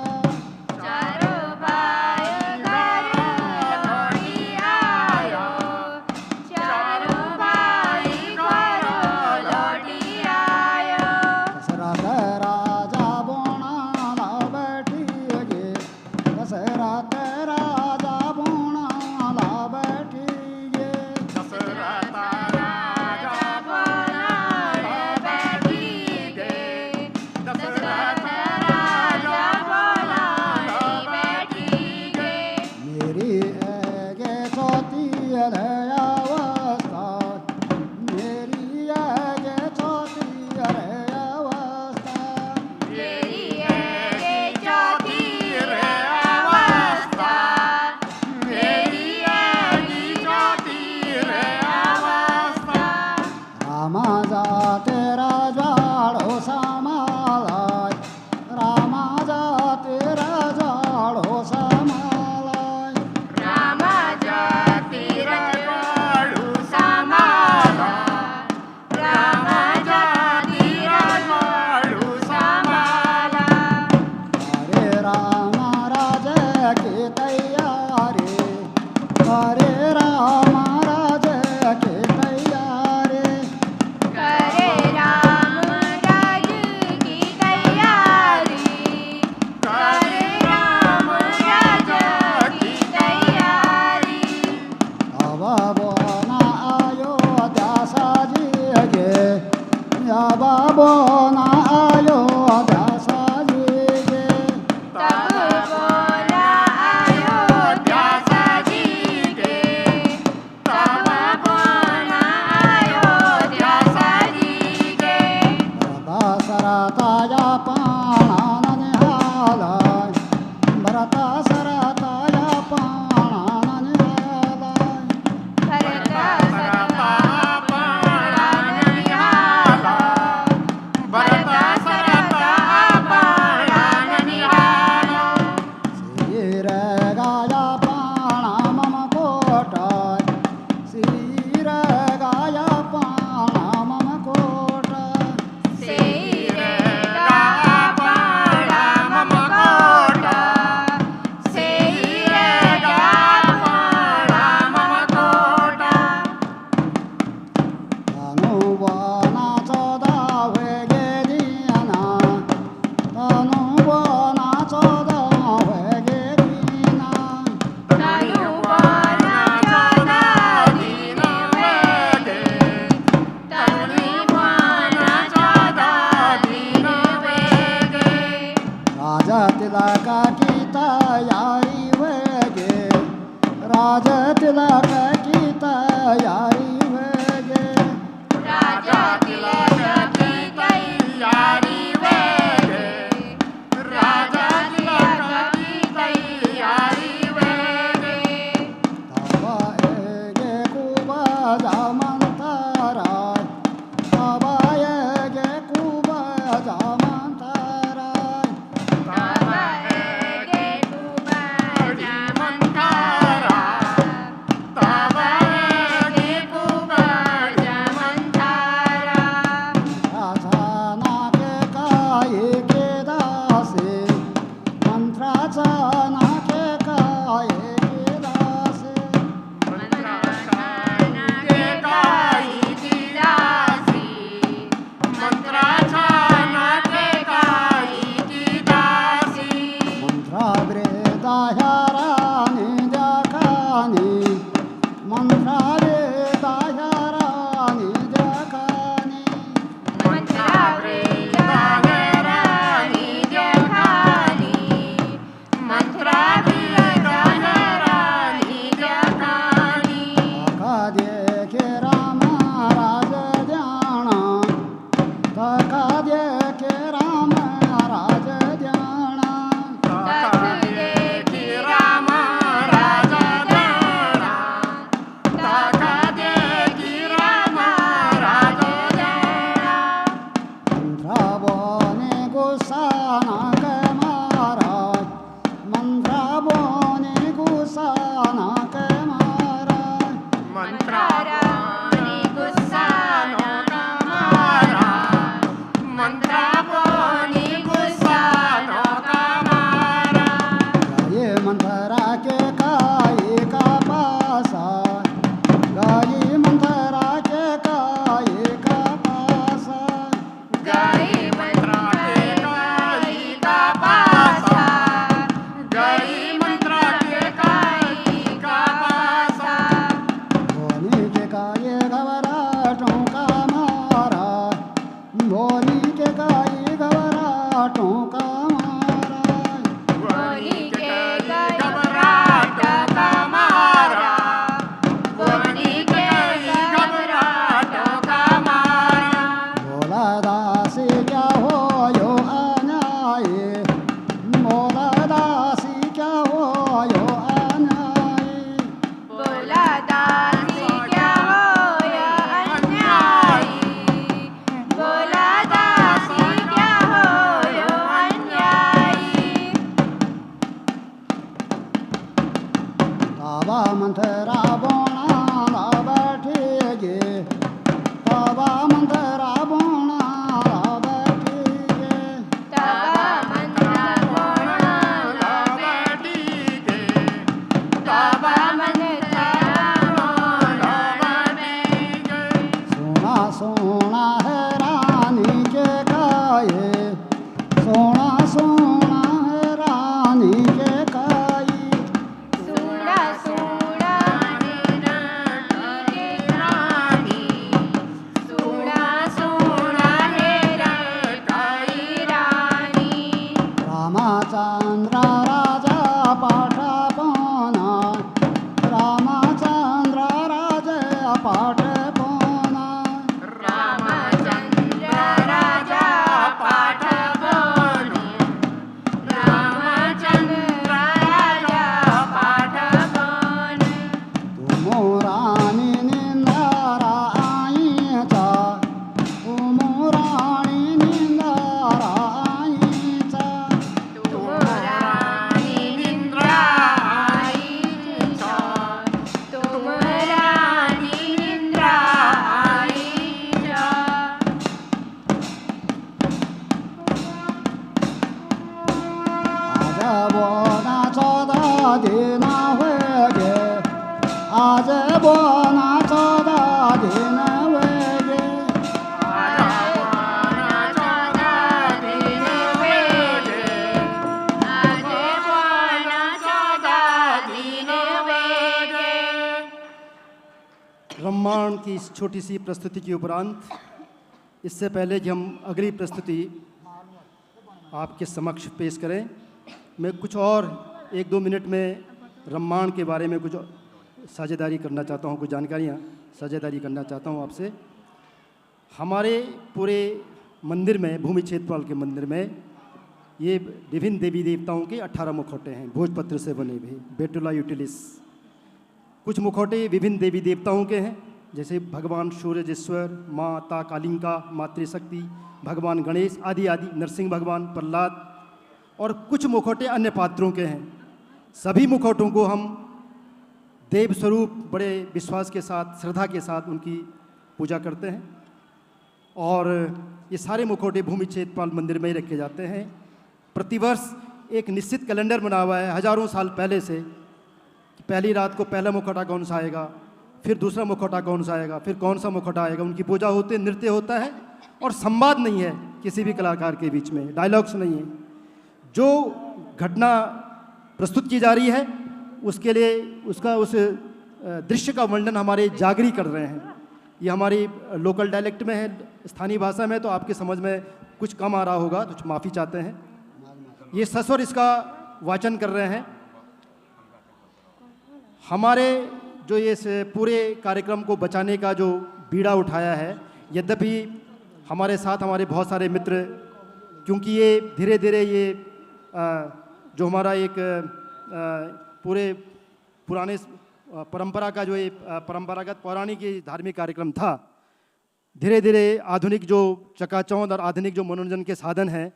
दशरथ राजा बोणाला बैठी गे दशरथ राजा बोणाला बैठी गे मेरी गे चौथी अवस्था मेरी गे चौथी अवस्था रामा जाते राजाळो समालाय रामा जाते राजाळो समालाय अरे रामा राजा की तैयारी अरे रामा राजा की तैयारी अब बोना अयोध्या साजी गे अब बोना अयोध्या साजी गे भरता सरताया पाणा निहालाय भरता सरताया पाणा निहालाय सिर गाया पाणा मम कोटाय सिर गाया पाणा मम कोटाय तिलक की तैयारी वेगे राज तिलक की तैयारी वेगे राजा तिलक की तैयारी वेगे राजा तिलक की तैयारी वेगे तब एगे कुबजा मंतराय तब एगे कुबजा मंतराय तबेगे कुबजा मंतारा तबेगे कुबजा मंतारा मंत्राचा नाके काये के दासे मंत्राचा नाके काये के दासे मंत्राचाना के काई दासी मंत्राचाना के काई दासी मंत्रा वेदायारानि जखानि मंत्रा वेदायारानि जखानि मंत्रावृतानि जखानि मंत्रावृतानि जखानि तकाद्ये के राम राज जाना तकाद्ये के राम राज जाना तकदे की राम राजा जाना तकदे की राम राजा जाना मंत्रावने गुसाना के महाराज मंत्रावने गुसाना के महाराज मंत्रावनी गुस्सानो कमारा मंत्रावनी गुस्सानो कमारा गाये मंथरा के काये का पासा गाये मंथरा के काये का पासा गई मंत्रा के काई का पासा गई मंत्रा के काई का पासा धोनी के काये घबराटों का मारा धोनी के काये घबराटों का मारा वनी के घबराहट का मारा वनी के घबराहट का मारा बोला दासी क्या हो यो अन्याय बोला दासी क्या हो यो अन्याय बोला दासी क्या हो या अन्यायी बोला दासी क्या हो या अन्यायी तावा मंथरा बोना बैठेगे तावा मंथरा बोना बैठेगे तबा मंत्र बोलना बैठी के तबा मंत्र सोना सोना है रानी के काये सोना सोना है रानी के काये सूड़ा सूड़ा के रानी सूड़ा सूड़ा है काई रानी रामचंद्र राजा पाठ पोना रामचंद्र राजा पाठ पोना रामचंद्र राजा पाठ बोलो रामचंद्र राजा पाठ बोलो तुमो राणी निंदारा आईचा तुमो राणी निंदारा आईचा तुमरानी निंद्राई तुमरानी निंद्राई आज बोना चौदा दिन वेगे आज बोना चौदा दिन वेगे ब्रह्मांड की इस छोटी सी प्रस्तुति के उपरांत इससे पहले कि हम अगली प्रस्तुति आपके समक्ष पेश करें, मैं कुछ और 1-2 मिनट में रामायण के बारे में कुछ साझेदारी करना चाहता हूँ, कुछ जानकारियाँ साझेदारी करना चाहता हूँ आपसे। हमारे पूरे मंदिर में, भूमि क्षेत्रपाल के मंदिर में, ये विभिन्न देवी देवताओं के 18 मुखौटे हैं, भोजपत्र से बने हुए, बेटुला यूटिलिस। कुछ मुखौटे विभिन्न देवी देवताओं के हैं, जैसे भगवान सूर्यजेश्वर, माता कालिंका, मातृशक्ति, भगवान गणेश आदि आदि, नरसिंह भगवान, प्रहलाद, और कुछ मुखौटे अन्य पात्रों के हैं। सभी मुखौटों को हम देव स्वरूप बड़े विश्वास के साथ, श्रद्धा के साथ उनकी पूजा करते हैं, और ये सारे मुखौटे भूमि क्षेत्रपाल मंदिर में ही रखे जाते हैं। प्रतिवर्ष एक निश्चित कैलेंडर बना हुआ है हजारों साल पहले से, कि पहली रात को पहला मुखौटा कौन सा आएगा, फिर दूसरा मुखौटा कौन सा आएगा, फिर कौन सा मुखौटा आएगा। उनकी पूजा होती है, नृत्य होता है, और संवाद नहीं है किसी भी कलाकार के बीच में, डायलॉग्स नहीं है। जो घटना प्रस्तुत की जा रही है उसके लिए उस दृश्य का वर्णन हमारे जागरी कर रहे हैं। ये हमारी लोकल डायलेक्ट में है, स्थानीय भाषा में, तो आपके समझ में कुछ कम आ रहा होगा तो माफ़ी चाहते हैं। ये सस्वर इसका वाचन कर रहे हैं। हमारे जो ये पूरे कार्यक्रम को बचाने का जो बीड़ा उठाया है, यद्यपि हमारे साथ हमारे बहुत सारे मित्र, क्योंकि ये धीरे धीरे ये जो हमारा एक पूरे पुराने परंपरा का जो ये परंपरागत पौराणिक ये धार्मिक कार्यक्रम था, धीरे धीरे आधुनिक जो चकाचौंध और आधुनिक जो मनोरंजन के साधन हैं,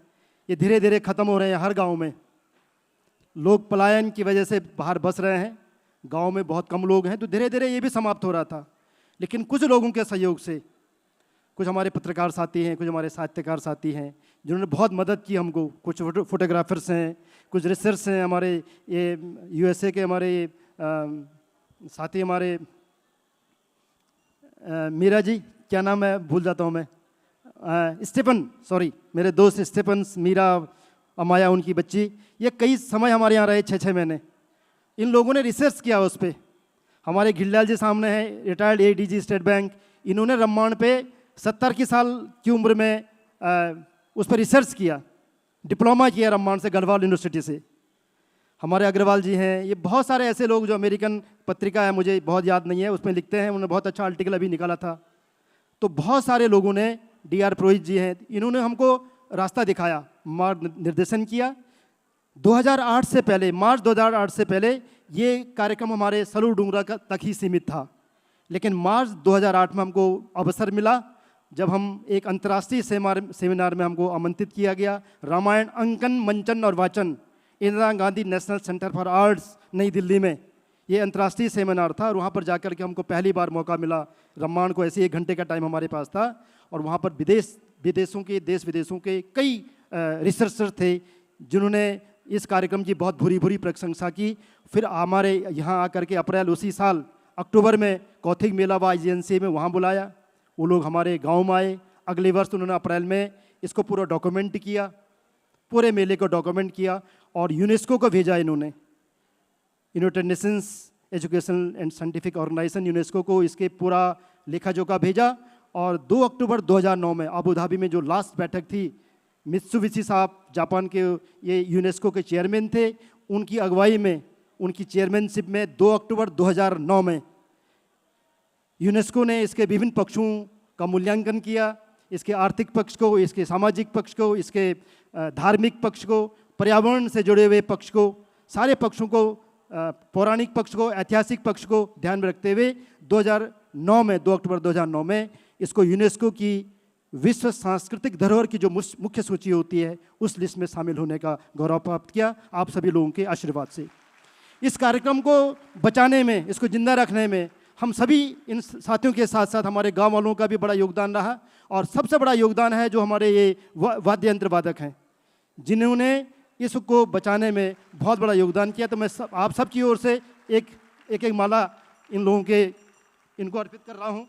ये धीरे धीरे ख़त्म हो रहे हैं। हर गांव में लोग पलायन की वजह से बाहर बस रहे हैं, गांव में बहुत कम लोग हैं, तो धीरे धीरे ये भी समाप्त हो रहा था। लेकिन कुछ लोगों के सहयोग से, कुछ हमारे पत्रकार साथी हैं, कुछ हमारे साहित्यकार साथी हैं जिन्होंने बहुत मदद की हमको, कुछ फोटोग्राफर्स हैं, कुछ रिसर्च हैं, हमारे ये यूएसए के हमारे साथी, हमारे मीरा जी, क्या नाम है भूल जाता हूँ मैं, स्टीफन, सॉरी, मेरे दोस्त स्टीफन, मीरा, अमाया उनकी बच्ची, ये कई समय हमारे यहाँ रहे, 6-6 महीने। इन लोगों ने रिसर्च किया उस पर। हमारे घिल्लाल जी सामने हैं, रिटायर्ड एडीजी स्टेट बैंक, इन्होंने रामायण पे 70 की साल की उम्र में उस पर रिसर्च किया, डिप्लोमा किया रामायण से, गढ़वाल यूनिवर्सिटी से। हमारे अग्रवाल जी हैं, ये बहुत सारे ऐसे लोग जो अमेरिकन पत्रिका है, मुझे बहुत याद नहीं है, उसमें लिखते हैं, उन्होंने बहुत अच्छा आर्टिकल अभी निकाला था। तो बहुत सारे लोगों ने, डीआर पुरोहित जी हैं, इन्होंने हमको रास्ता दिखाया, मार्ग निर्देशन किया। 2008 से पहले, मार्च 2008 से पहले ये कार्यक्रम हमारे सलूर डूंगरा तक ही सीमित था। लेकिन मार्च 2008 में हमको अवसर मिला, जब हम एक अंतर्राष्ट्रीय सेमिनार में हमको आमंत्रित किया गया। रामायण अंकन, मंचन और वाचन, Indira Gandhi national centre for arts, नई दिल्ली में ये अंतर्राष्ट्रीय सेमिनार था, और वहाँ पर जाकर के हमको पहली बार मौका मिला। रामायण को ऐसे 1 घंटे का टाइम हमारे पास था, और वहाँ पर देश विदेशों के कई रिसर्चर थे जिन्होंने इस कार्यक्रम की बहुत भूरी प्रशंसा की। फिर हमारे यहाँ आकर के अप्रैल उसी साल अक्टूबर में कौथिग मेला व IGNC में वहाँ बुलाया, वो लोग हमारे गांव में आए। अगले वर्ष उन्होंने अप्रैल में इसको पूरा डॉक्यूमेंट किया, पूरे मेले को डॉक्यूमेंट किया, और यूनेस्को को भेजा इन्होंने, United Nations Educational and Scientific Organization, UNESCO को इसके पूरा लेखा जोखा भेजा। और 2 अक्टूबर 2009 में अबू धाबी में जो लास्ट बैठक थी, मित्सुबिशी साहब, जापान के ये यूनेस्को के चेयरमैन थे, उनकी अगुवाई में, उनकी चेयरमैनशिप में 2 अक्टूबर 2009 में यूनेस्को ने इसके विभिन्न पक्षों का मूल्यांकन किया, इसके आर्थिक पक्ष को, इसके सामाजिक पक्ष को, इसके धार्मिक पक्ष को, पर्यावरण से जुड़े हुए पक्ष को, सारे पक्षों को, पौराणिक पक्ष को, ऐतिहासिक पक्ष को ध्यान में रखते हुए 2009 में, 2 अक्टूबर 2009 में इसको यूनेस्को की विश्व सांस्कृतिक धरोहर की जो मुख्य सूची होती है उस लिस्ट में शामिल होने का गौरव प्राप्त किया, आप सभी लोगों के आशीर्वाद से। इस कार्यक्रम को बचाने में, इसको जिंदा रखने में हम सभी इन साथियों के साथ साथ हमारे गांव वालों का भी बड़ा योगदान रहा, और सबसे बड़ा योगदान है जो हमारे ये वाद्य यंत्र वादक हैं, जिन्होंने इसको बचाने में बहुत बड़ा योगदान किया। तो मैं आप सब की ओर से एक माला इन लोगों के इनको अर्पित कर रहा हूँ।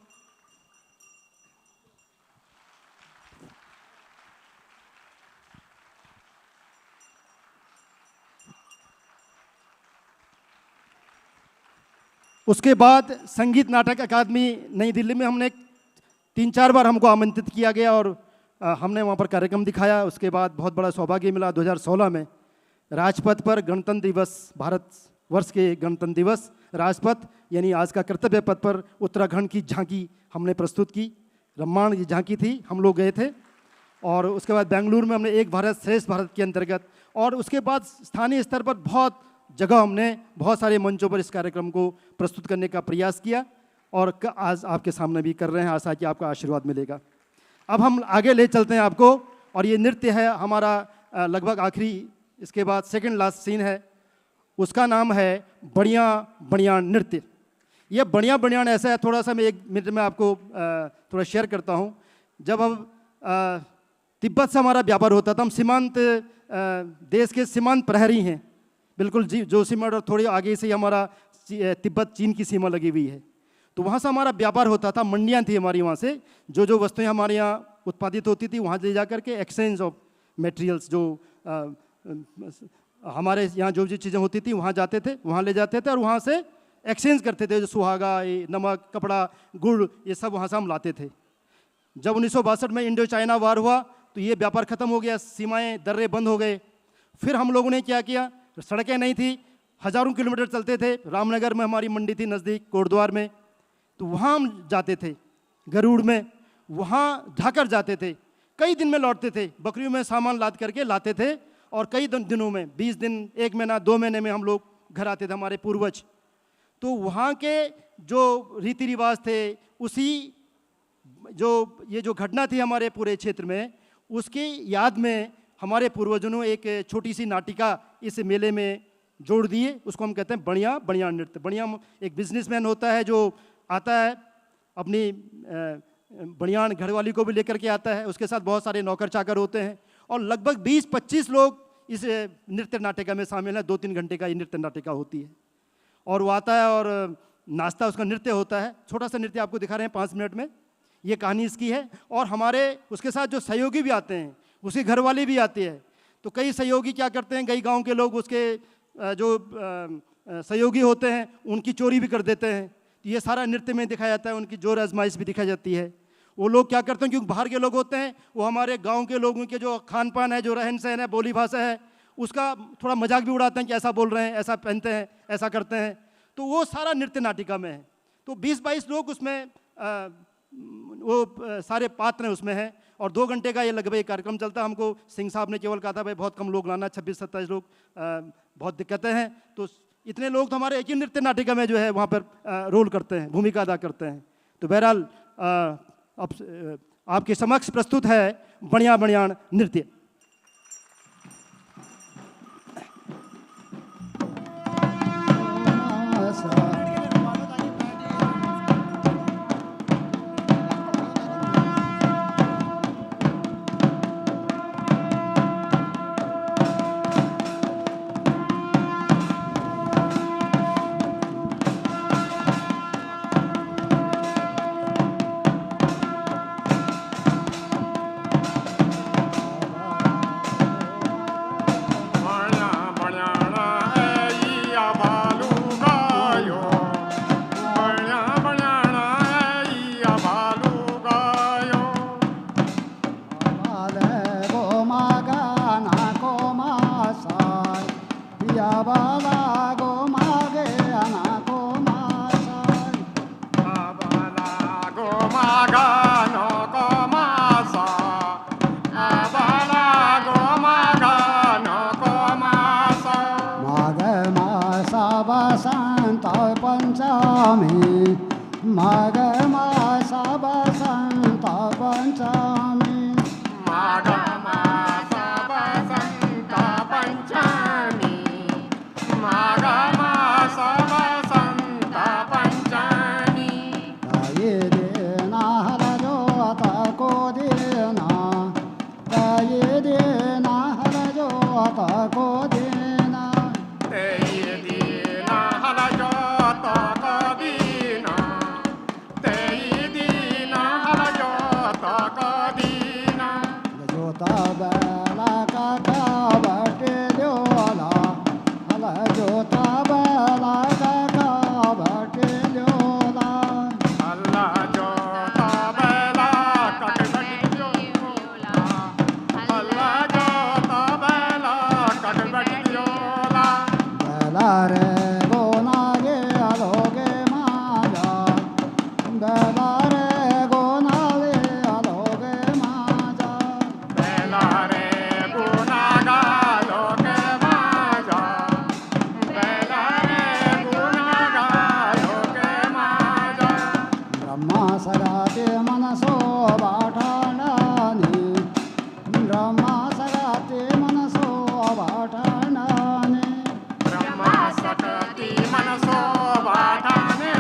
उसके बाद संगीत नाटक अकादमी नई दिल्ली में हमने 3-4 बार हमको आमंत्रित किया गया, और हमने वहाँ पर कार्यक्रम दिखाया। उसके बाद बहुत बड़ा सौभाग्य मिला 2016 में राजपथ पर गणतंत्र दिवस, भारत वर्ष के गणतंत्र दिवस, राजपथ यानी आज का कर्तव्य पथ पर उत्तराखंड की झांकी हमने प्रस्तुत की। ब्रह्मांड की झांकी थी, हम लोग गए थे। और उसके बाद बेंगलुरु में हमने एक भारत श्रेष्ठ भारत के अंतर्गत, और उसके बाद स्थानीय स्तर पर बहुत जगह हमने बहुत सारे मंचों पर इस कार्यक्रम को प्रस्तुत करने का प्रयास किया, और आज आपके सामने भी कर रहे हैं। आशा कि आपका आशीर्वाद मिलेगा। अब हम आगे ले चलते हैं आपको, और ये नृत्य है हमारा लगभग आखिरी, इसके बाद सेकंड लास्ट सीन है, उसका नाम है बढ़िया बढ़िया नृत्य। ये बढ़िया बढ़िया ऐसा है, थोड़ा सा मैं 1 मिनट में आपको थोड़ा शेयर करता हूँ। जब हम तिब्बत से हमारा व्यापार होता था, हम सीमांत देश के सीमांत प्रहरी हैं, बिल्कुल जी जो सीमा, और थोड़ी आगे से ही हमारा तिब्बत चीन की सीमा लगी हुई है। तो वहाँ से हमारा व्यापार होता था, मंडियाँ थी हमारी, वहाँ से जो वस्तुएं हमारे यहाँ उत्पादित होती थी वहाँ ले जा करके एक्सचेंज ऑफ मटेरियल्स, जो हमारे यहाँ जो चीज़ें होती थी वहाँ जाते थे, वहाँ ले जाते थे और वहाँ से एक्सचेंज करते थे। जो सुहागा, ये नमक, कपड़ा, गुड़, ये सब वहाँ से हम लाते थे। जब 1962 में इंडो चाइना वार हुआ तो ये व्यापार ख़त्म हो गया, सीमाएं दर्रे बंद हो गए। फिर हम लोगों ने क्या किया, सड़कें नहीं थी, हज़ारों किलोमीटर चलते थे। रामनगर में हमारी मंडी थी नज़दीक, कोटद्वार में, तो वहाँ हम जाते थे, गरुड़ में, वहाँ ढाकर जाते थे, कई दिन में लौटते थे, बकरियों में सामान लाद करके लाते थे, और कई दिनों में, 20 दिन, 1 महीना, 2 महीने में हम लोग घर आते थे, हमारे पूर्वज। तो वहाँ के जो रीति रिवाज थे, उसी ये जो घटना थी हमारे पूरे क्षेत्र में, उसकी याद में हमारे पूर्वजों ने एक छोटी सी नाटिका इस मेले में जोड़ दिए। उसको हम कहते हैं बढ़िया बढ़िया नृत्य। बढ़िया एक बिजनेसमैन होता है जो आता है, अपनी बढ़ियान घरवाली को भी लेकर के आता है, उसके साथ बहुत सारे नौकर चाकर होते हैं, और लगभग 20-25 लोग इस नृत्य नाटिका में शामिल हैं। 2-3 घंटे का ये नृत्य नाटिका होती है, और वो आता है और नाचता, उसका नृत्य होता है। छोटा सा नृत्य आपको दिखा रहे हैं 5 मिनट में, ये कहानी इसकी है। और हमारे उसके साथ जो सहयोगी भी आते हैं, उसकी घरवाली भी आती है। तो कई सहयोगी क्या करते हैं, कई गांव के लोग उसके जो सहयोगी होते हैं उनकी चोरी भी कर देते हैं। तो ये सारा नृत्य में दिखाया जाता है, उनकी जोर आजमाइश भी दिखाई जाती है। वो लोग क्या करते हैं, क्योंकि बाहर के लोग होते हैं, वो हमारे गाँव के लोगों के जो खान पान है, जो रहन सहन है, बोली भाषा है, उसका थोड़ा मजाक भी उड़ाते हैं कि ऐसा बोल रहे हैं, ऐसा पहनते हैं, ऐसा करते हैं। तो वो सारा नृत्य नाटिका में है। तो 20-22 लोग उसमें वो सारे पात्र हैं उसमें हैं, और 2 घंटे का ये लगभग एक कार्यक्रम चलता है। हमको सिंह साहब ने केवल कहा था भाई बहुत कम लोग लाना, 26-27 लोग, बहुत दिक्कतें हैं। तो इतने लोग तो हमारे एक ही नृत्य नाटिका में जो है वहाँ पर रोल करते हैं, भूमिका अदा करते हैं। तो बहरहाल अब आपके समक्ष प्रस्तुत है बढ़िया बढ़िया नृत्य। बेलारे गोनागे आलोगे माजा बेलारे गोनागे आलोगे माजा बेलारे गुनागा लोके माजा बेलारे गुनागा लोके माजा ब्रह्मा सगाते मनसो बाठाणानि ब्रह्मा सगाते मनसो बाठाणानि ब्रह्मा सकति मनसो बाधाने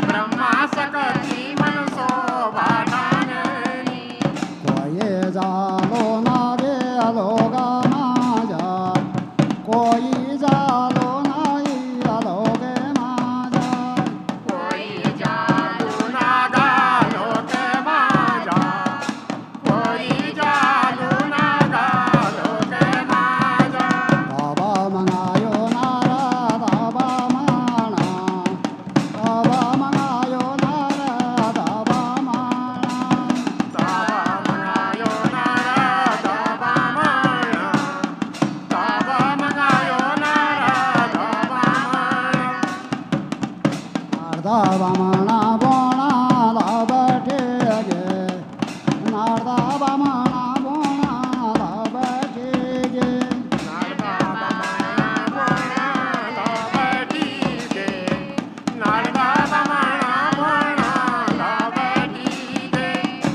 ब्रह्मा सकति मनसो बाधाने कोये जालो नागे आलोगा माजा कोई जालो नाई आलोगे माजा कोई जादू नागा लोके माजा कोई जादू नागा लोके माजा बाबा मंगायो नारा दाबा माना बाबा मंगायो नारा दाबा माना तावा मंगायो नारा दाबा माया तावा मंगायो नारा दाबा माया नारदा बामणा बोणा लाबटे गे नारदा बामणा बोणा लाबटे गे नारदा बमणा बोणा लाबटी गे नारदा बमणा बोणा लाबटी गे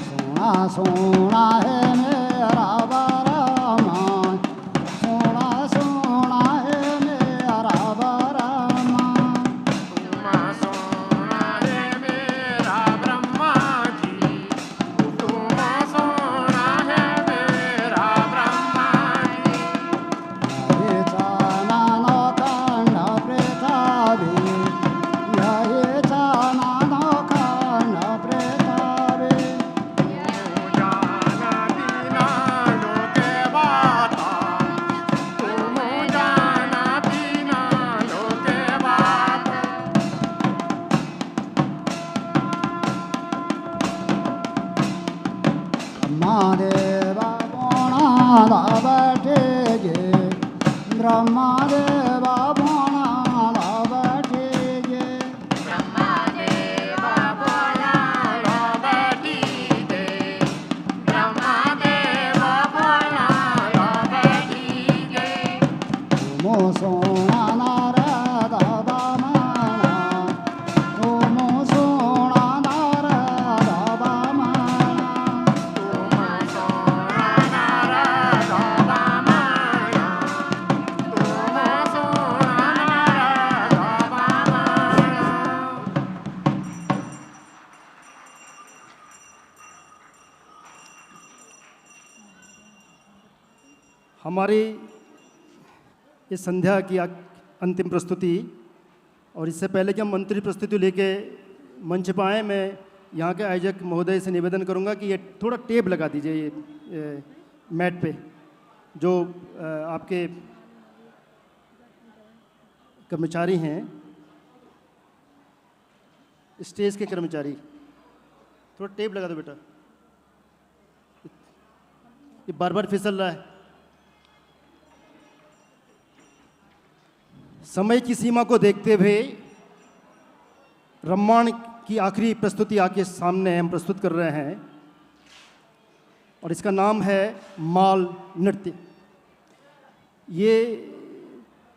सोना सोना है मेरा बरामान सोना सोना है मेरा बरामान तुमा सोना है मेरा ब्रह्मा जी तुमा सोना है मेरा ब्रह्मा जी ये चाना नो कांड प्रेतावे ये चाना नो कांड प्रेतावे जाना दीना लोके बाता तुम जाना दीना लोके बाता ब्रह्मादेवा बोणा लाबटे गे ब्रह्मादेवा बोणा लाबटे गे ब्रह्मदेवा बोला लाबटी गे ब्रह्मदेवा बोला लाबटी गे तुमो सोना नारदा बामणा तुमो सोना नारदा बामणा तुम सोना नारदा बामणा तुम सोना नारदा बामणा हमारी इस संध्या की अंतिम प्रस्तुति और इससे पहले कि हम मंत्री प्रस्तुति लेके मंच पर आएँ, मैं यहाँ के आयोजक महोदय से निवेदन करूँगा कि ये थोड़ा टेप लगा दीजिए ये मैट पे जो आपके कर्मचारी हैं, स्टेज के कर्मचारी, थोड़ा टेप लगा दो बेटा, ये बार बार फिसल रहा है। समय की सीमा को देखते हुए रामायण की आखिरी प्रस्तुति आपके सामने हम प्रस्तुत कर रहे हैं और इसका नाम है माल नृत्य। ये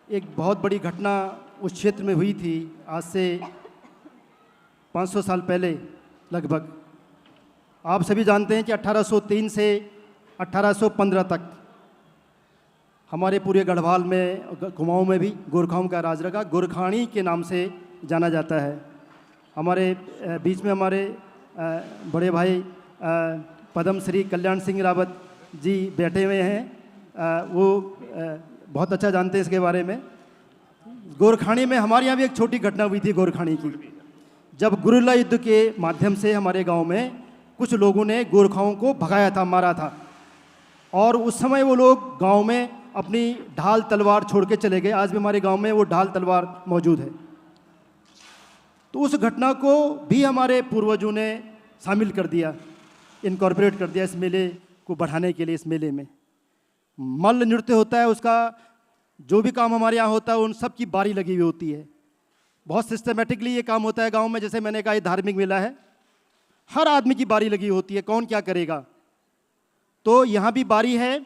एक बहुत बड़ी घटना उस क्षेत्र में हुई थी आज से 500 साल पहले लगभग। आप सभी जानते हैं कि 1803 से 1815 तक हमारे पूरे गढ़वाल में, कुमाऊं में भी गोरखाओं का राज रहा। गोरखानी के नाम से जाना जाता है। हमारे बीच में हमारे बड़े भाई पद्म श्री कल्याण सिंह रावत जी बैठे हुए हैं, वो बहुत अच्छा जानते हैं इसके बारे में। गोरखानी में हमारे यहाँ भी एक छोटी घटना हुई थी गोरखानी की, जब गुरिल्ला युद्ध के माध्यम से हमारे गांव में कुछ लोगों ने गोरखाओं को भगाया था, मारा था, और उस समय वो लोग गांव में अपनी ढाल तलवार छोड़ के चले गए। आज भी हमारे गांव में वो ढाल तलवार मौजूद है। तो उस घटना को भी हमारे पूर्वजों ने शामिल कर दिया, इनकॉर्पोरेट कर दिया इस मेले को बढ़ाने के लिए। इस मेले में मल्ल नृत्य होता है, उसका जो भी काम हमारे यहाँ होता है उन सब की बारी लगी हुई होती है। बहुत सिस्टमेटिकली ये काम होता है गांव में। जैसे मैंने कहा ये धार्मिक मेला है, हर आदमी की बारी लगी होती है, कौन क्या करेगा। तो यहाँ भी बारी है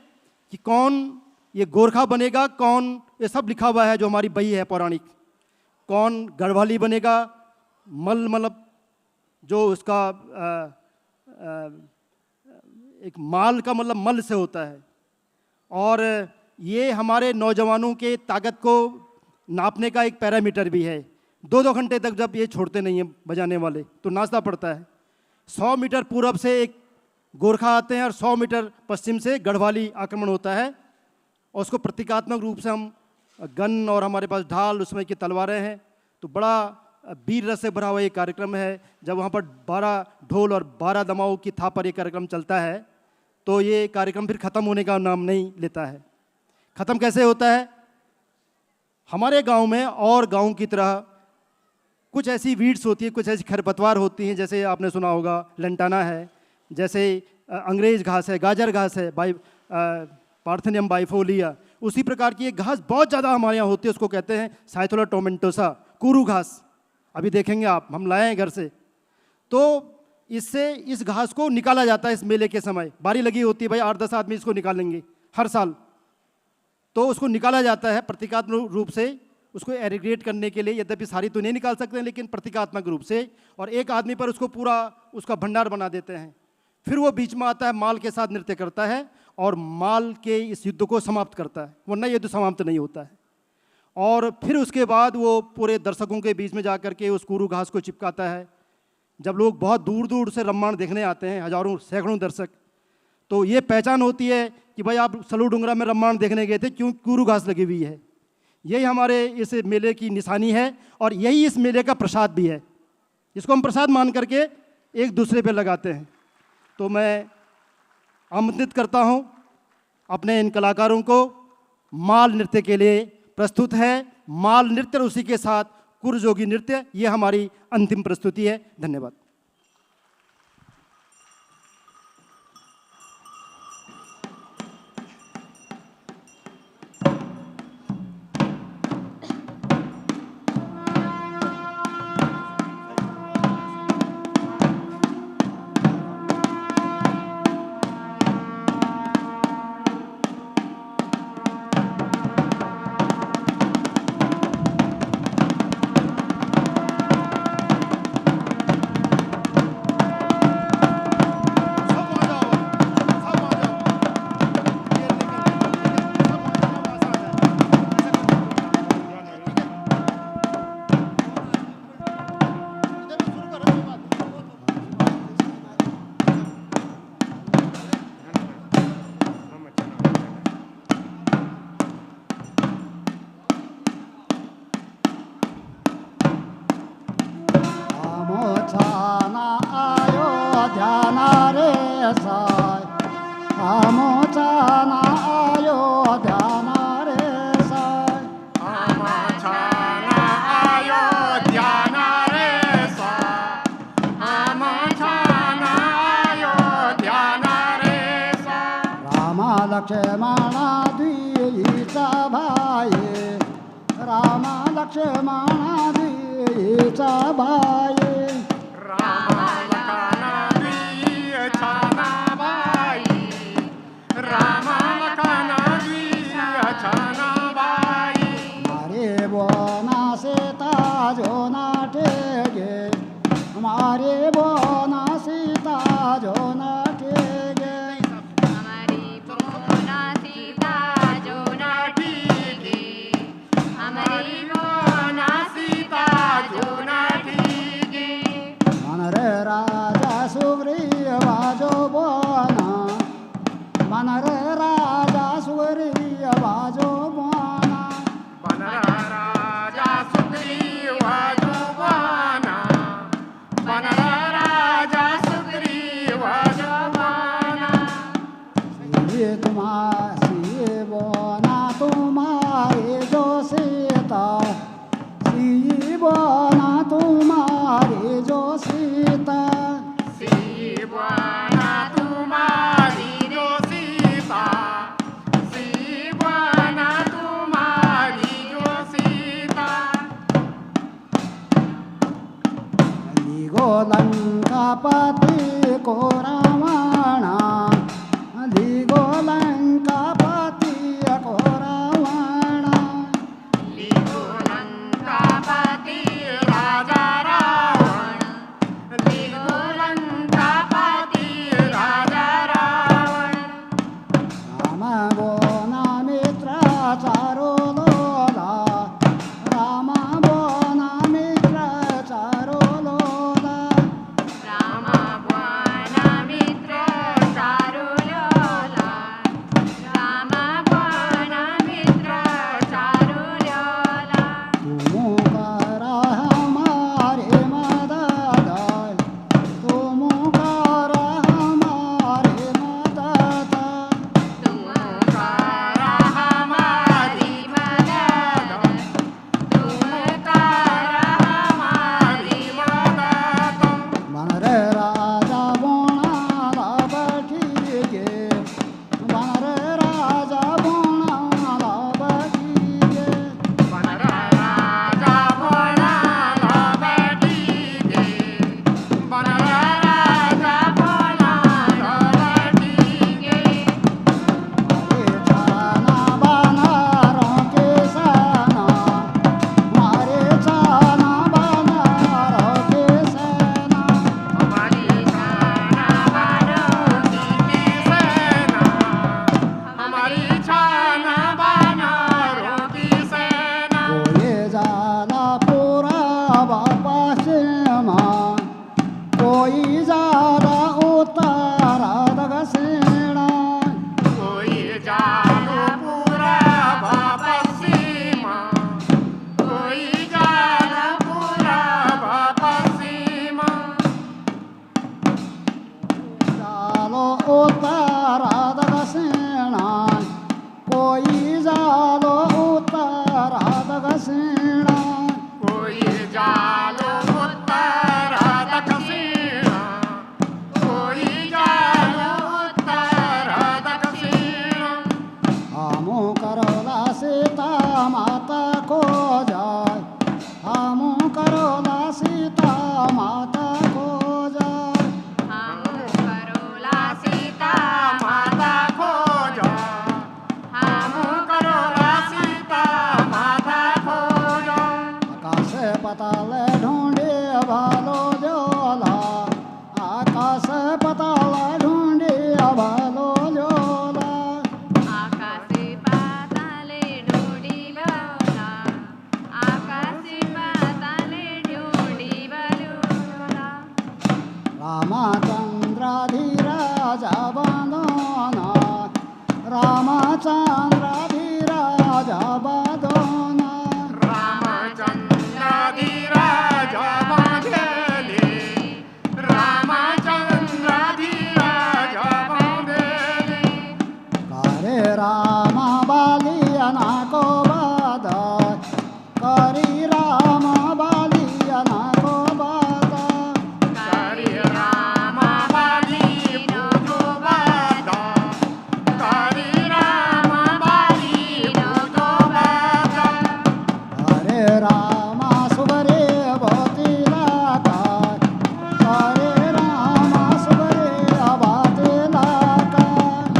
कि कौन ये गोरखा बनेगा, कौन, ये सब लिखा हुआ है जो हमारी बही है पौराणिक। कौन गढ़वाली बनेगा, मल मतलब जो उसका एक माल का मतलब मल से होता है। और ये हमारे नौजवानों के ताकत को नापने का एक पैरामीटर भी है। 2-2 घंटे तक जब ये छोड़ते नहीं हैं बजाने वाले तो नाचना पड़ता है। 100 मीटर पूरब से एक गोरखा आते हैं और 100 मीटर पश्चिम से गढ़वाली आक्रमण होता है। और उसको प्रतीकात्मक रूप से हम गन और हमारे पास ढाल, उसमें की तलवारें हैं। तो बड़ा वीर रस से भरा हुआ ये कार्यक्रम है। जब वहाँ पर 12 ढोल और 12 दमाओं की थाप पर ये कार्यक्रम चलता है तो ये कार्यक्रम फिर ख़त्म होने का नाम नहीं लेता है। ख़त्म कैसे होता है? हमारे गांव में और गांव की तरह कुछ ऐसी वीड्स होती है, कुछ ऐसी खरपतवार होती हैं, जैसे आपने सुना होगा लंटाना है, जैसे अंग्रेज घास है, गाजर घास है, पार्थेनियम बाइफोलिया, उसी प्रकार की एक घास बहुत ज़्यादा हमारे यहाँ होती है। उसको कहते हैं साइथोला टोमेंटोसा, कुरू घास। अभी देखेंगे आप, हम लाए हैं घर से। तो इससे इस घास को निकाला जाता है। इस मेले के समय बारी लगी होती है, भाई 8-10 आदमी इसको निकालेंगे हर साल। तो उसको निकाला जाता है प्रतीकात्मक रूप से, उसको एरिग्रेट करने के लिए। यद्यपि सारी तो नहीं निकाल सकते हैं, लेकिन प्रतीकात्मक रूप से। और एक आदमी पर उसको पूरा उसका भंडार बना देते हैं। फिर वो बीच में आता है, माल के साथ नृत्य करता है और माल के इस युद्ध को समाप्त करता है, वरना युद्ध समाप्त नहीं होता है। और फिर उसके बाद वो पूरे दर्शकों के बीच में जा कर के उस कुरू घास को चिपकाता है। जब लोग बहुत दूर दूर से रामायण देखने आते हैं, हजारों सैकड़ों दर्शक, तो ये पहचान होती है कि भाई आप सलू डुंगरा में रामायण देखने गए थे, क्यों कुरू घास लगी हुई है। यही हमारे इस मेले की निशानी है और यही इस मेले का प्रसाद भी है, जिसको हम प्रसाद मान करके एक दूसरे पे लगाते हैं। तो मैं आमंत्रित करता हूँ अपने इन कलाकारों को। माल नृत्य के लिए प्रस्तुत है माल नृत्य, और उसी के साथ कुरजोगी नृत्य। ये हमारी अंतिम प्रस्तुति है। धन्यवाद। लक्ष्मणा द्विचा भाये, राम लक्ष्मणा द्विचा भाये, राम लखन द्विअछाना बाई, राम लखन द्विअछाना बाई। हमारे बोना सीता जो नाटे गे, हमारे बोना सीता जो नाटे गे, हमारी बोना सीता जो नाटी गे, हमारी बोना सीता जो नाटी गे। मन रे राजा सुग्रीवा जो बोना, मन रे राजा सुग्रीवा जो बोना, बनरा राजा सुग्रीवा जुबाना, बनरा राजा सुग्रीवा जुबाना। ये तुम्हारी बोना तुम्हारे जो सीता, सी बोना तुम्हारे जो सीता, सीवाना तुम्हारी जो सीता, सीवाना तुम्हारी लंकापति को रावण लिगो लंकापति को रावण लिगो लंकापति राजा रावण लिगो लंकापति राजा रावण राम बोना मित्र चारो लोला राम बोना मित्र चारो लोला राम बन मित्र चारुलोला राम बन मित्र चारुलोला तुम कर हमारे मदद तुम कर हमारे मदद तुम कर हमारी मदद तुम कर हमारी मदद मन रे राजा बोना बैठी के मन रे राजा बोना बैठी के बन राजा भोला बैठी के बन राजा भोला बैठी के मारे जाना बनारों के सेना मारे जाना बनारों के सेना हमारी छाना बानों की सेना हमारी छाना बानों की सेना कोई जाला पूरा पश्चिमा कोई जाला उत्तरा दक्षिणा कोई जालो पूरा पश्चिमा कोई जालो पूरा पश्चिमा जालो उत्तरा दक्षिणा कोई जालो उत्तरा दक्षिणा कोई जालो उत्तर दक्षिणा कोई जालो उत्तर दक्षिणा हमो करोला सीता माता को जाय हमो करोला सीता माता को जाय हम करोला सीता माता खोजा हम करोला सीता माता खोजा आकाश पताल ढूंढे भालो जोला आकाश पताल ढूंढे भालो जोला आकाशे पाताले ढोडी बलोला आकाशे पाताले ढोडी बलोला रामचंद्राधिराजा बंदना रामचंद्राधिराजा बंदना रामचंद्राधिराजा बांधेले रामचंद्राधिराजा बांधेले करे राम बालियना को बादा करी राम बालियना को बादा करि राम बाली बुझो बादा करि राम बाली बुझो बादा हरे राम सुबरे भोतिला का हरे राम सुबरे अबातिला का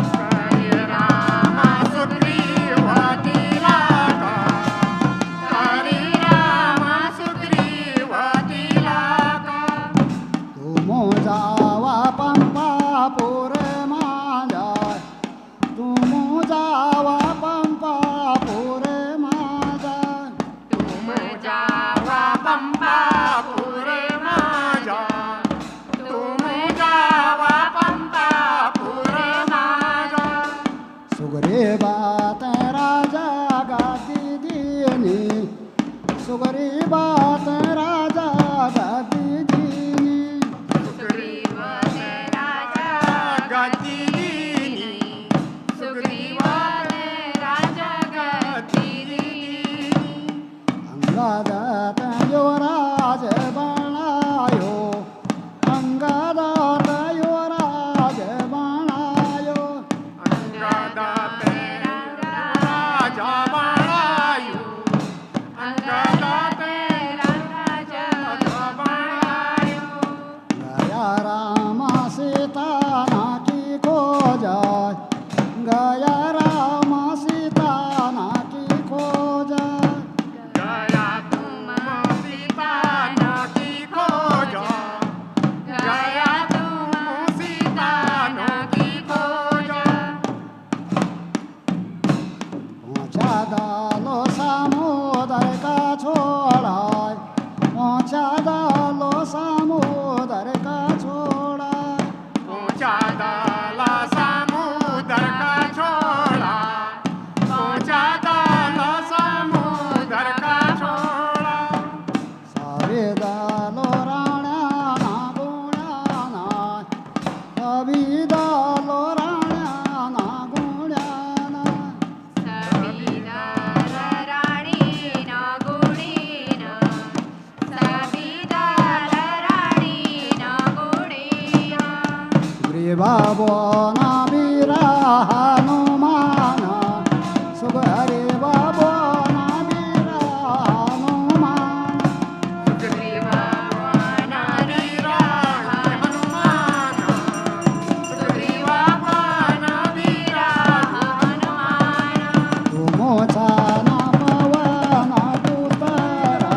करि राम सुग्रीवतिला का करि राम सुग्रीवतिला का तुम जावा पंपा पुरे माजा तुम जावा पंपा पुरे माजा तुम जावा पंपा पुरे माजा तुम जावा पंपा पुरे माजा सुग्रीवात राजा गादी दीनी सुग्रीवात राजा गादी दीनी सुग्रीव ते राजा गतिनी सुग्रीव ते राजा गतिनी अंगदत युवराज बनायो अंगदत युवराज बनायो अंगदाते राजा बाणायु अंगदाते राजा बाणायु गया ऊंचा दालो सामोदर का छोड़ा ऊंचा दालो सामोदर का छोड़ा ऊंचा दाला समुद्र का छोड़ा ऊंचा दाला समुद्र का छोड़ा सारे दालो राणा ना गुणाना कभी दालो राणा ना गुणाना सबीदार राणी ना गुणीना सबीदार राणी ना गुणीना ग्रीवा बोना मीरा हनुमाना सुख हरे बाबो ना मीरा हनुमाना सुग्रीवा वीरा हनुमान सुग्रीवा वीरा हनुमान तुमो छाना पवना पुतरा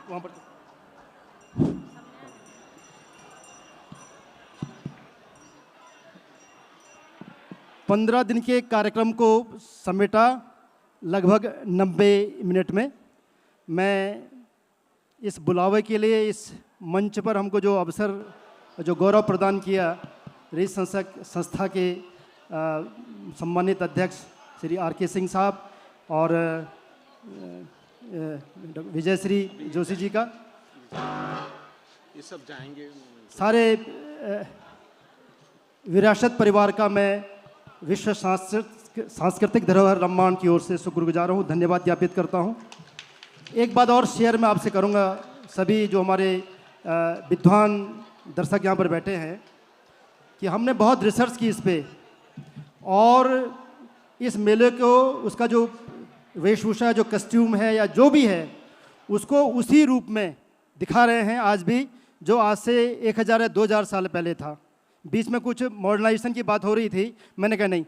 वहाँ पर 15 दिन के कार्यक्रम को समेटा लगभग 90 मिनट में। मैं इस बुलावे के लिए इस मंच पर हमको जो अवसर जो गौरव प्रदान किया रईस संस्था के सम्मानित अध्यक्ष श्री आर के सिंह साहब और विजय श्री जोशी जी का, ये सब जाएंगे। सारे विरासत परिवार का मैं विश्व सांस्कृतिक धरोहर रम्माण की ओर से शुक्रगुजार हूँ, धन्यवाद ज्ञापित करता हूँ। एक बात और शेयर मैं आपसे करूँगा, सभी जो हमारे विद्वान दर्शक यहाँ पर बैठे हैं, कि हमने बहुत रिसर्च की इस पे और इस मेले को उसका जो वेशभूषा जो कस्ट्यूम है या जो भी है उसको उसी रूप में दिखा रहे हैं आज भी, जो आज से 1000 या 2000 साल पहले था। बीच में कुछ मॉडर्नाइजेशन की बात हो रही थी, मैंने कहा नहीं,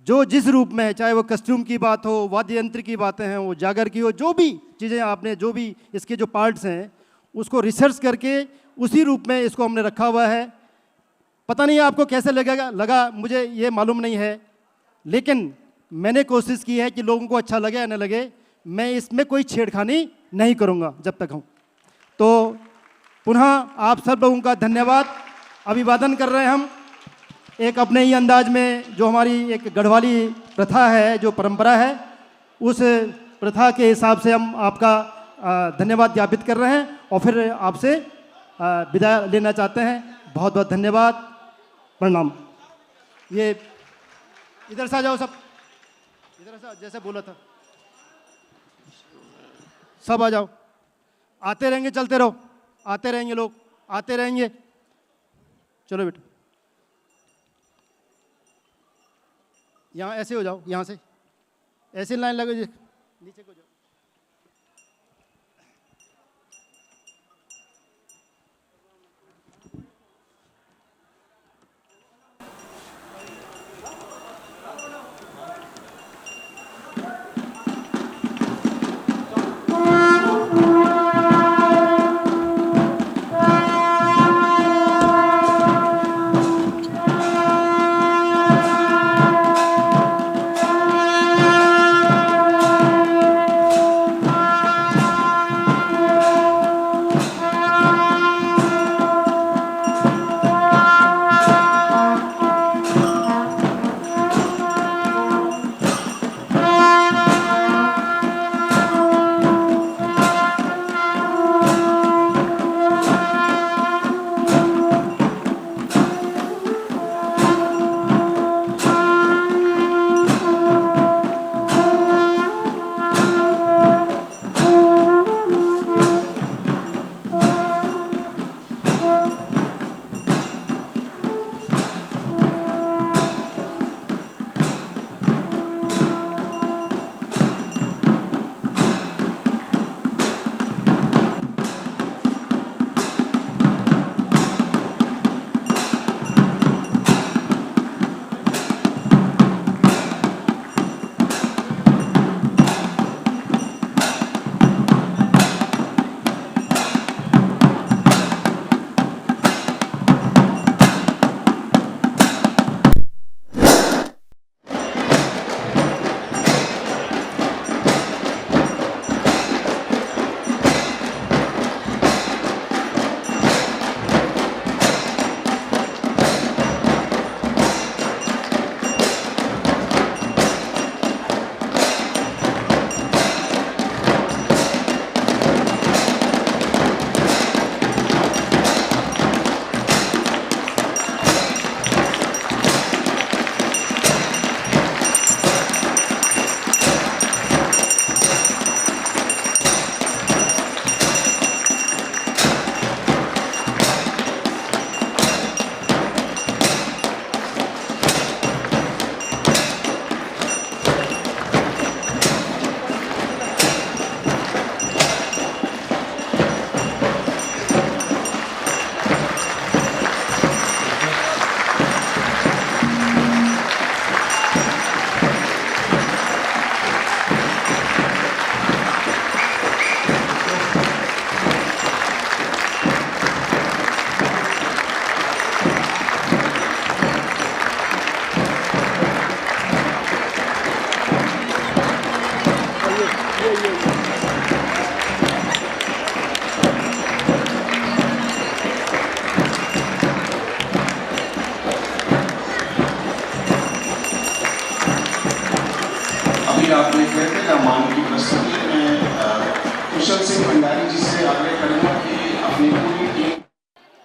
जो जिस रूप में है, चाहे वो कस्ट्यूम की बात हो, वाद्य यंत्र की बातें हैं, वो जागर की हो, जो भी चीज़ें आपने जो भी इसके जो पार्ट्स हैं उसको रिसर्च करके उसी रूप में इसको हमने रखा हुआ है। पता नहीं आपको कैसे लगा मुझे ये मालूम नहीं है, लेकिन मैंने कोशिश की है कि लोगों को अच्छा लगे या न लगे, मैं इसमें कोई छेड़खानी नहीं करूँगा जब तक हूँ। तो पुनः आप सब लोगों का धन्यवाद, अभिवादन कर रहे हैं हम एक अपने ही अंदाज में। जो हमारी एक गढ़वाली प्रथा है, जो परंपरा है, उस प्रथा के हिसाब से हम आपका धन्यवाद ज्ञापित कर रहे हैं और फिर आपसे विदाई लेना चाहते हैं। बहुत बहुत धन्यवाद, प्रणाम। ये इधर से आ जाओ, सब इधर से, जैसे बोला था सब आ जाओ। आते रहेंगे, चलते रहो, आते रहेंगे लोग, आते रहेंगे। चलो बेटा, यहाँ ऐसे हो जाओ, यहाँ से ऐसे लाइन लगो, नीचे को जाओ।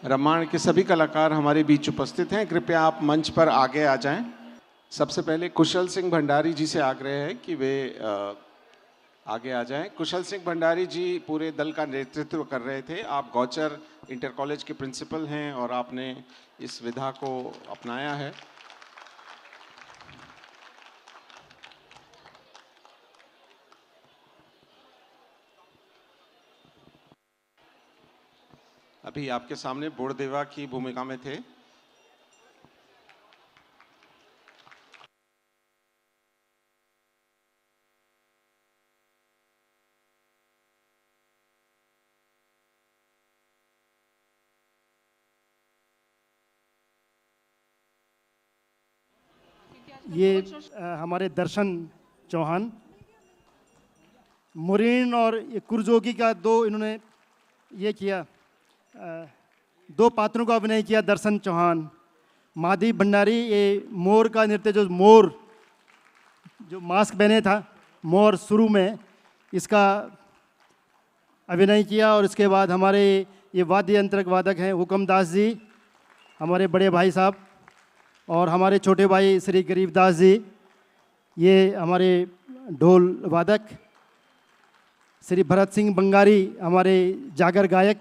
रामायण के सभी कलाकार हमारे बीच उपस्थित हैं, कृपया आप मंच पर आगे आ जाएं। सबसे पहले कुशल सिंह भंडारी जी से आग्रह है कि वे आगे आ जाएं। कुशल सिंह भंडारी जी पूरे दल का नेतृत्व कर रहे थे। आप गौचर इंटर कॉलेज के प्रिंसिपल हैं और आपने इस विधा को अपनाया है। अभी आपके सामने बोड़देवा की भूमिका में थे। ये हमारे दर्शन चौहान, मुरीन और ये कुरजोगी का दो इन्होंने ये किया, दो पात्रों का अभिनय किया। दर्शन चौहान, माधवी भंडारी ये मोर का नृत्य, जो मोर जो मास्क पहने था मोर शुरू में, इसका अभिनय किया। और इसके बाद हमारे ये वाद्य यंत्र वादक हैं हुक्मदास जी, हमारे बड़े भाई साहब, और हमारे छोटे भाई श्री गरीबदास जी, ये हमारे ढोल वादक। श्री भरत सिंह बंगारी हमारे जागर गायक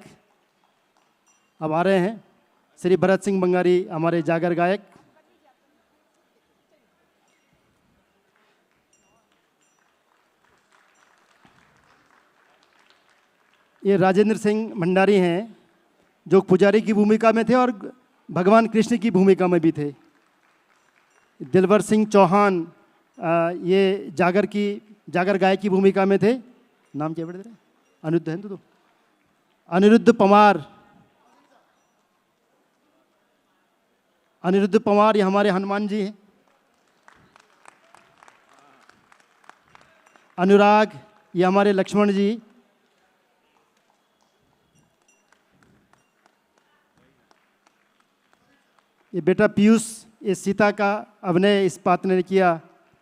अब आ रहे हैं। श्री भरत सिंह बंगारी हमारे जागर गायक। ये राजेंद्र सिंह भंडारी हैं जो पुजारी की भूमिका में थे और भगवान कृष्ण की भूमिका में भी थे। दिलवर सिंह चौहान ये जागर गायक की भूमिका में थे। नाम क्या बेटे तेरा? अनिरुद्ध है तो अनिरुद्ध पवार। अनिरुद्ध पवार ये हमारे हनुमान जी हैं। अनुराग ये हमारे लक्ष्मण जी। ये बेटा पीयूष, ये सीता का अभिनय इस पात्र ने किया,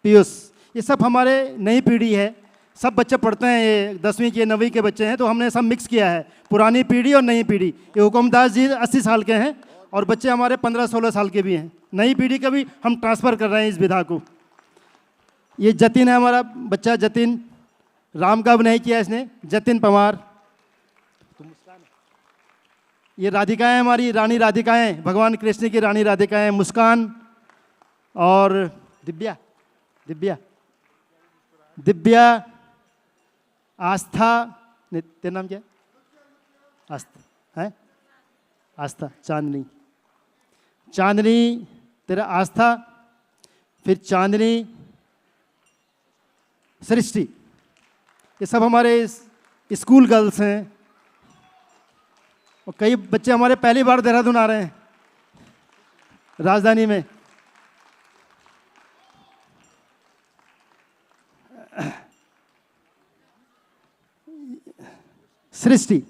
पीयूष। ये सब हमारे नई पीढ़ी है, सब बच्चे पढ़ते हैं, ये 10वीं के 9वीं के बच्चे हैं, तो हमने सब मिक्स किया है, पुरानी पीढ़ी और नई पीढ़ी। ये हुक्मदास जी 80 साल के हैं और बच्चे हमारे 15-16 साल के भी हैं। नई पीढ़ी का भी हम ट्रांसफ़र कर रहे हैं इस विधा को। ये जतिन है हमारा बच्चा, जतिन। राम का अभिनय किया इसने, जतिन पवार। ये राधिकाएँ हमारी, रानी राधिकाएँ, भगवान कृष्ण की रानी राधिकाएँ, मुस्कान और दिव्या। दिव्या दिव्या आस्था, तेरा नाम क्या है? आस्था है, आस्था। चांदनी, चांदनी तेरा आस्था, फिर चांदनी, सृष्टि। ये सब हमारे स्कूल गर्ल्स हैं और कई बच्चे हमारे पहली बार देहरादून आ रहे हैं, राजधानी में। सृष्टि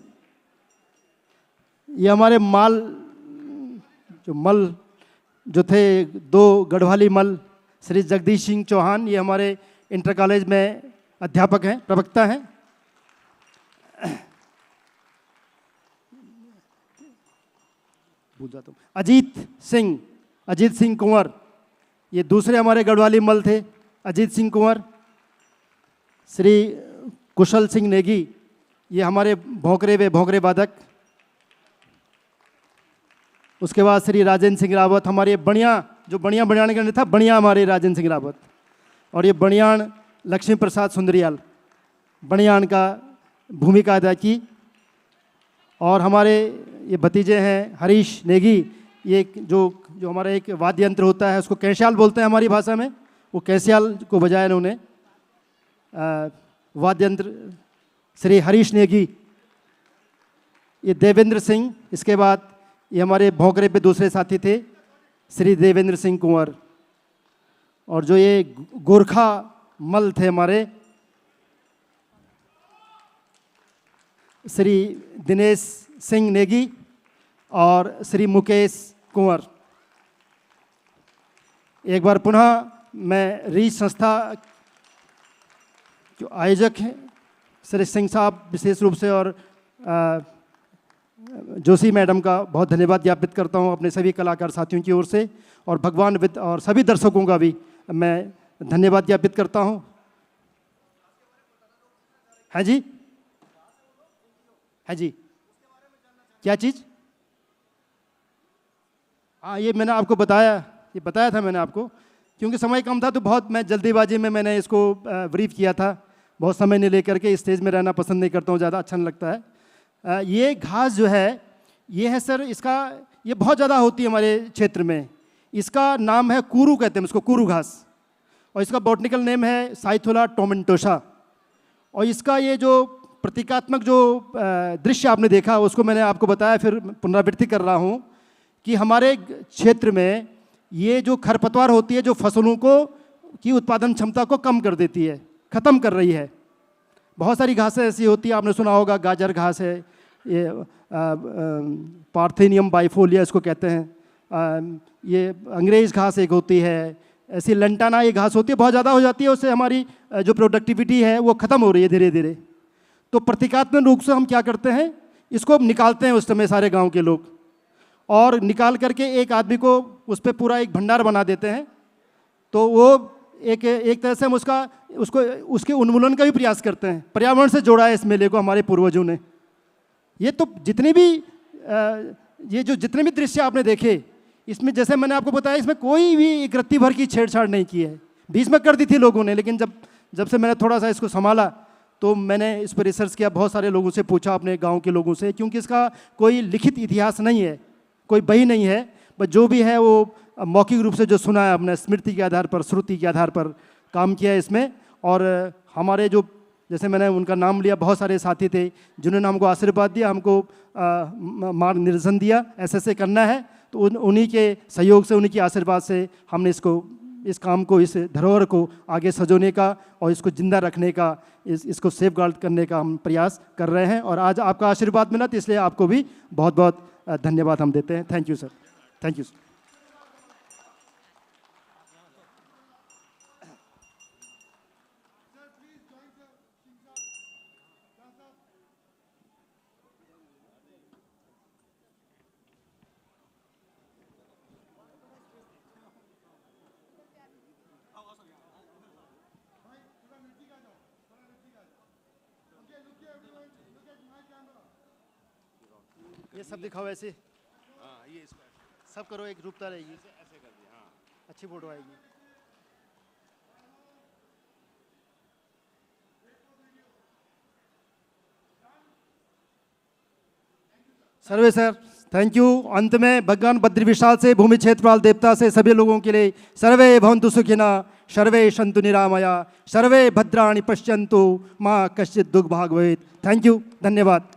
ये हमारे मल जो थे, दो गढ़वाली मल। श्री जगदीश सिंह चौहान ये हमारे इंटर कॉलेज में अध्यापक हैं, प्रवक्ता हैं। भूल जाता हूँ। अजीत सिंह कुंवर ये दूसरे हमारे गढ़वाली मल थे, अजीत सिंह कुंवर। श्री कुशल सिंह नेगी ये हमारे भोंकरे वादक। उसके बाद श्री राजेंद्र सिंह रावत हमारे बनियान का था, बनिया हमारे राजेंद्र सिंह रावत। और ये बनियान लक्ष्मी प्रसाद सुंदरियाल बनियान का भूमिका अदा की। और हमारे ये भतीजे हैं हरीश नेगी, ये जो हमारा एक वाद्य यंत्र होता है उसको कैसियाल बोलते हैं हमारी भाषा में, वो कैसियाल को बजाया इन्होंने वाद्य यंत्र, श्री हरीश नेगी। ये देवेंद्र सिंह, इसके बाद ये हमारे भोंकरे पे दूसरे साथी थे श्री देवेंद्र सिंह कुंवर। और जो ये गोरखा मल थे हमारे, श्री दिनेश सिंह नेगी और श्री मुकेश कुंवर। एक बार पुनः मैं रीच संस्था जो आयोजक हैं श्री सिंह साहब विशेष रूप से, और जोशी मैडम का बहुत धन्यवाद ज्ञापित करता हूँ अपने सभी कलाकार साथियों की ओर से, और भगवान विद और सभी दर्शकों का भी मैं धन्यवाद ज्ञापित करता हूँ। हाँ जी, हाँ जी, क्या चीज़? हाँ, ये मैंने आपको बताया, ये बताया था मैंने आपको, क्योंकि समय कम था तो बहुत मैं जल्दीबाजी में मैंने इसको ब्रीफ किया था। बहुत समय नहीं लेकर के स्टेज में रहना पसंद नहीं करता हूँ, ज़्यादा अच्छा नहीं लगता है। ये घास जो है, ये है सर, इसका ये बहुत ज़्यादा होती है हमारे क्षेत्र में। इसका नाम है कूरू, कहते हैं इसको कूरू घास, और इसका बॉटनिकल नेम है साइथोला टोमेंटोसा। और इसका ये जो प्रतीकात्मक जो दृश्य आपने देखा उसको मैंने आपको बताया, फिर पुनरावृत्ति कर रहा हूँ कि हमारे क्षेत्र में ये जो खरपतवार होती है जो फसलों को की उत्पादन क्षमता को कम कर देती है, ख़त्म कर रही है। बहुत सारी घासें ऐसी होती है, आपने सुना होगा गाजर घास है, ये पार्थेनियम बाइफोलिया इसको कहते हैं, ये अंग्रेज घास एक होती है, ऐसी लंटाना ये घास होती है, बहुत ज़्यादा हो जाती है, उससे हमारी जो प्रोडक्टिविटी है वो ख़त्म हो रही है धीरे धीरे। तो प्रतीकात्मक रूप से हम क्या करते हैं, इसको निकालते हैं उस समय सारे गांव के लोग, और निकाल करके एक आदमी को उस पर पूरा एक भंडार बना देते हैं। तो वो एक तरह से हम उसके उन्मूलन का भी प्रयास करते हैं। पर्यावरण से जोड़ा है इस मेले को हमारे पूर्वजों ने। ये तो जितने भी दृश्य आपने देखे, इसमें जैसे मैंने आपको बताया, इसमें कोई भी एक रत्ती भर की छेड़छाड़ नहीं की है। बीच में कर दी थी लोगों ने, लेकिन जब से मैंने थोड़ा सा इसको संभाला तो मैंने इस पर रिसर्च किया, बहुत सारे लोगों से पूछा, अपने गांव के लोगों से, क्योंकि इसका कोई लिखित इतिहास नहीं है, कोई बही नहीं है, बस जो भी है वो मौखिक रूप से जो सुना है अपने स्मृति के आधार पर, श्रुति के आधार पर काम किया है इसमें। और हमारे जो, जैसे मैंने उनका नाम लिया, बहुत सारे साथी थे जिन्होंने हमको आशीर्वाद दिया, हमको मार्ग निर्देशन दिया, ऐसे करना है। तो उन्हीं के सहयोग से, उन्हीं के आशीर्वाद से हमने इस काम को, इस धरोहर को आगे सजोने का और इसको जिंदा रखने का, इसको सेफ गार्ड करने का हम प्रयास कर रहे हैं। और आज आपका आशीर्वाद मिला, तो इसलिए आपको भी बहुत बहुत धन्यवाद हम देते हैं। Thank you sir, thank you sir. ये सब दिखाओ ऐसे, सब करो, एक रूपता रहेगी, ऐसे कर दिया, हाँ, अच्छी फोटो आएगी। सर्वे सर, थैंक यू। अंत में भगवान बद्री विशाल से, भूमि क्षेत्रपाल देवता से सभी लोगों के लिए सर्वे भवन्तु सुखिनः, सर्वे सन्तु निरामया, सर्वे भद्राणि पश्यन्तु, मां कश्चित् दुःख भाग् भवेत्। थैंक यू, धन्यवाद।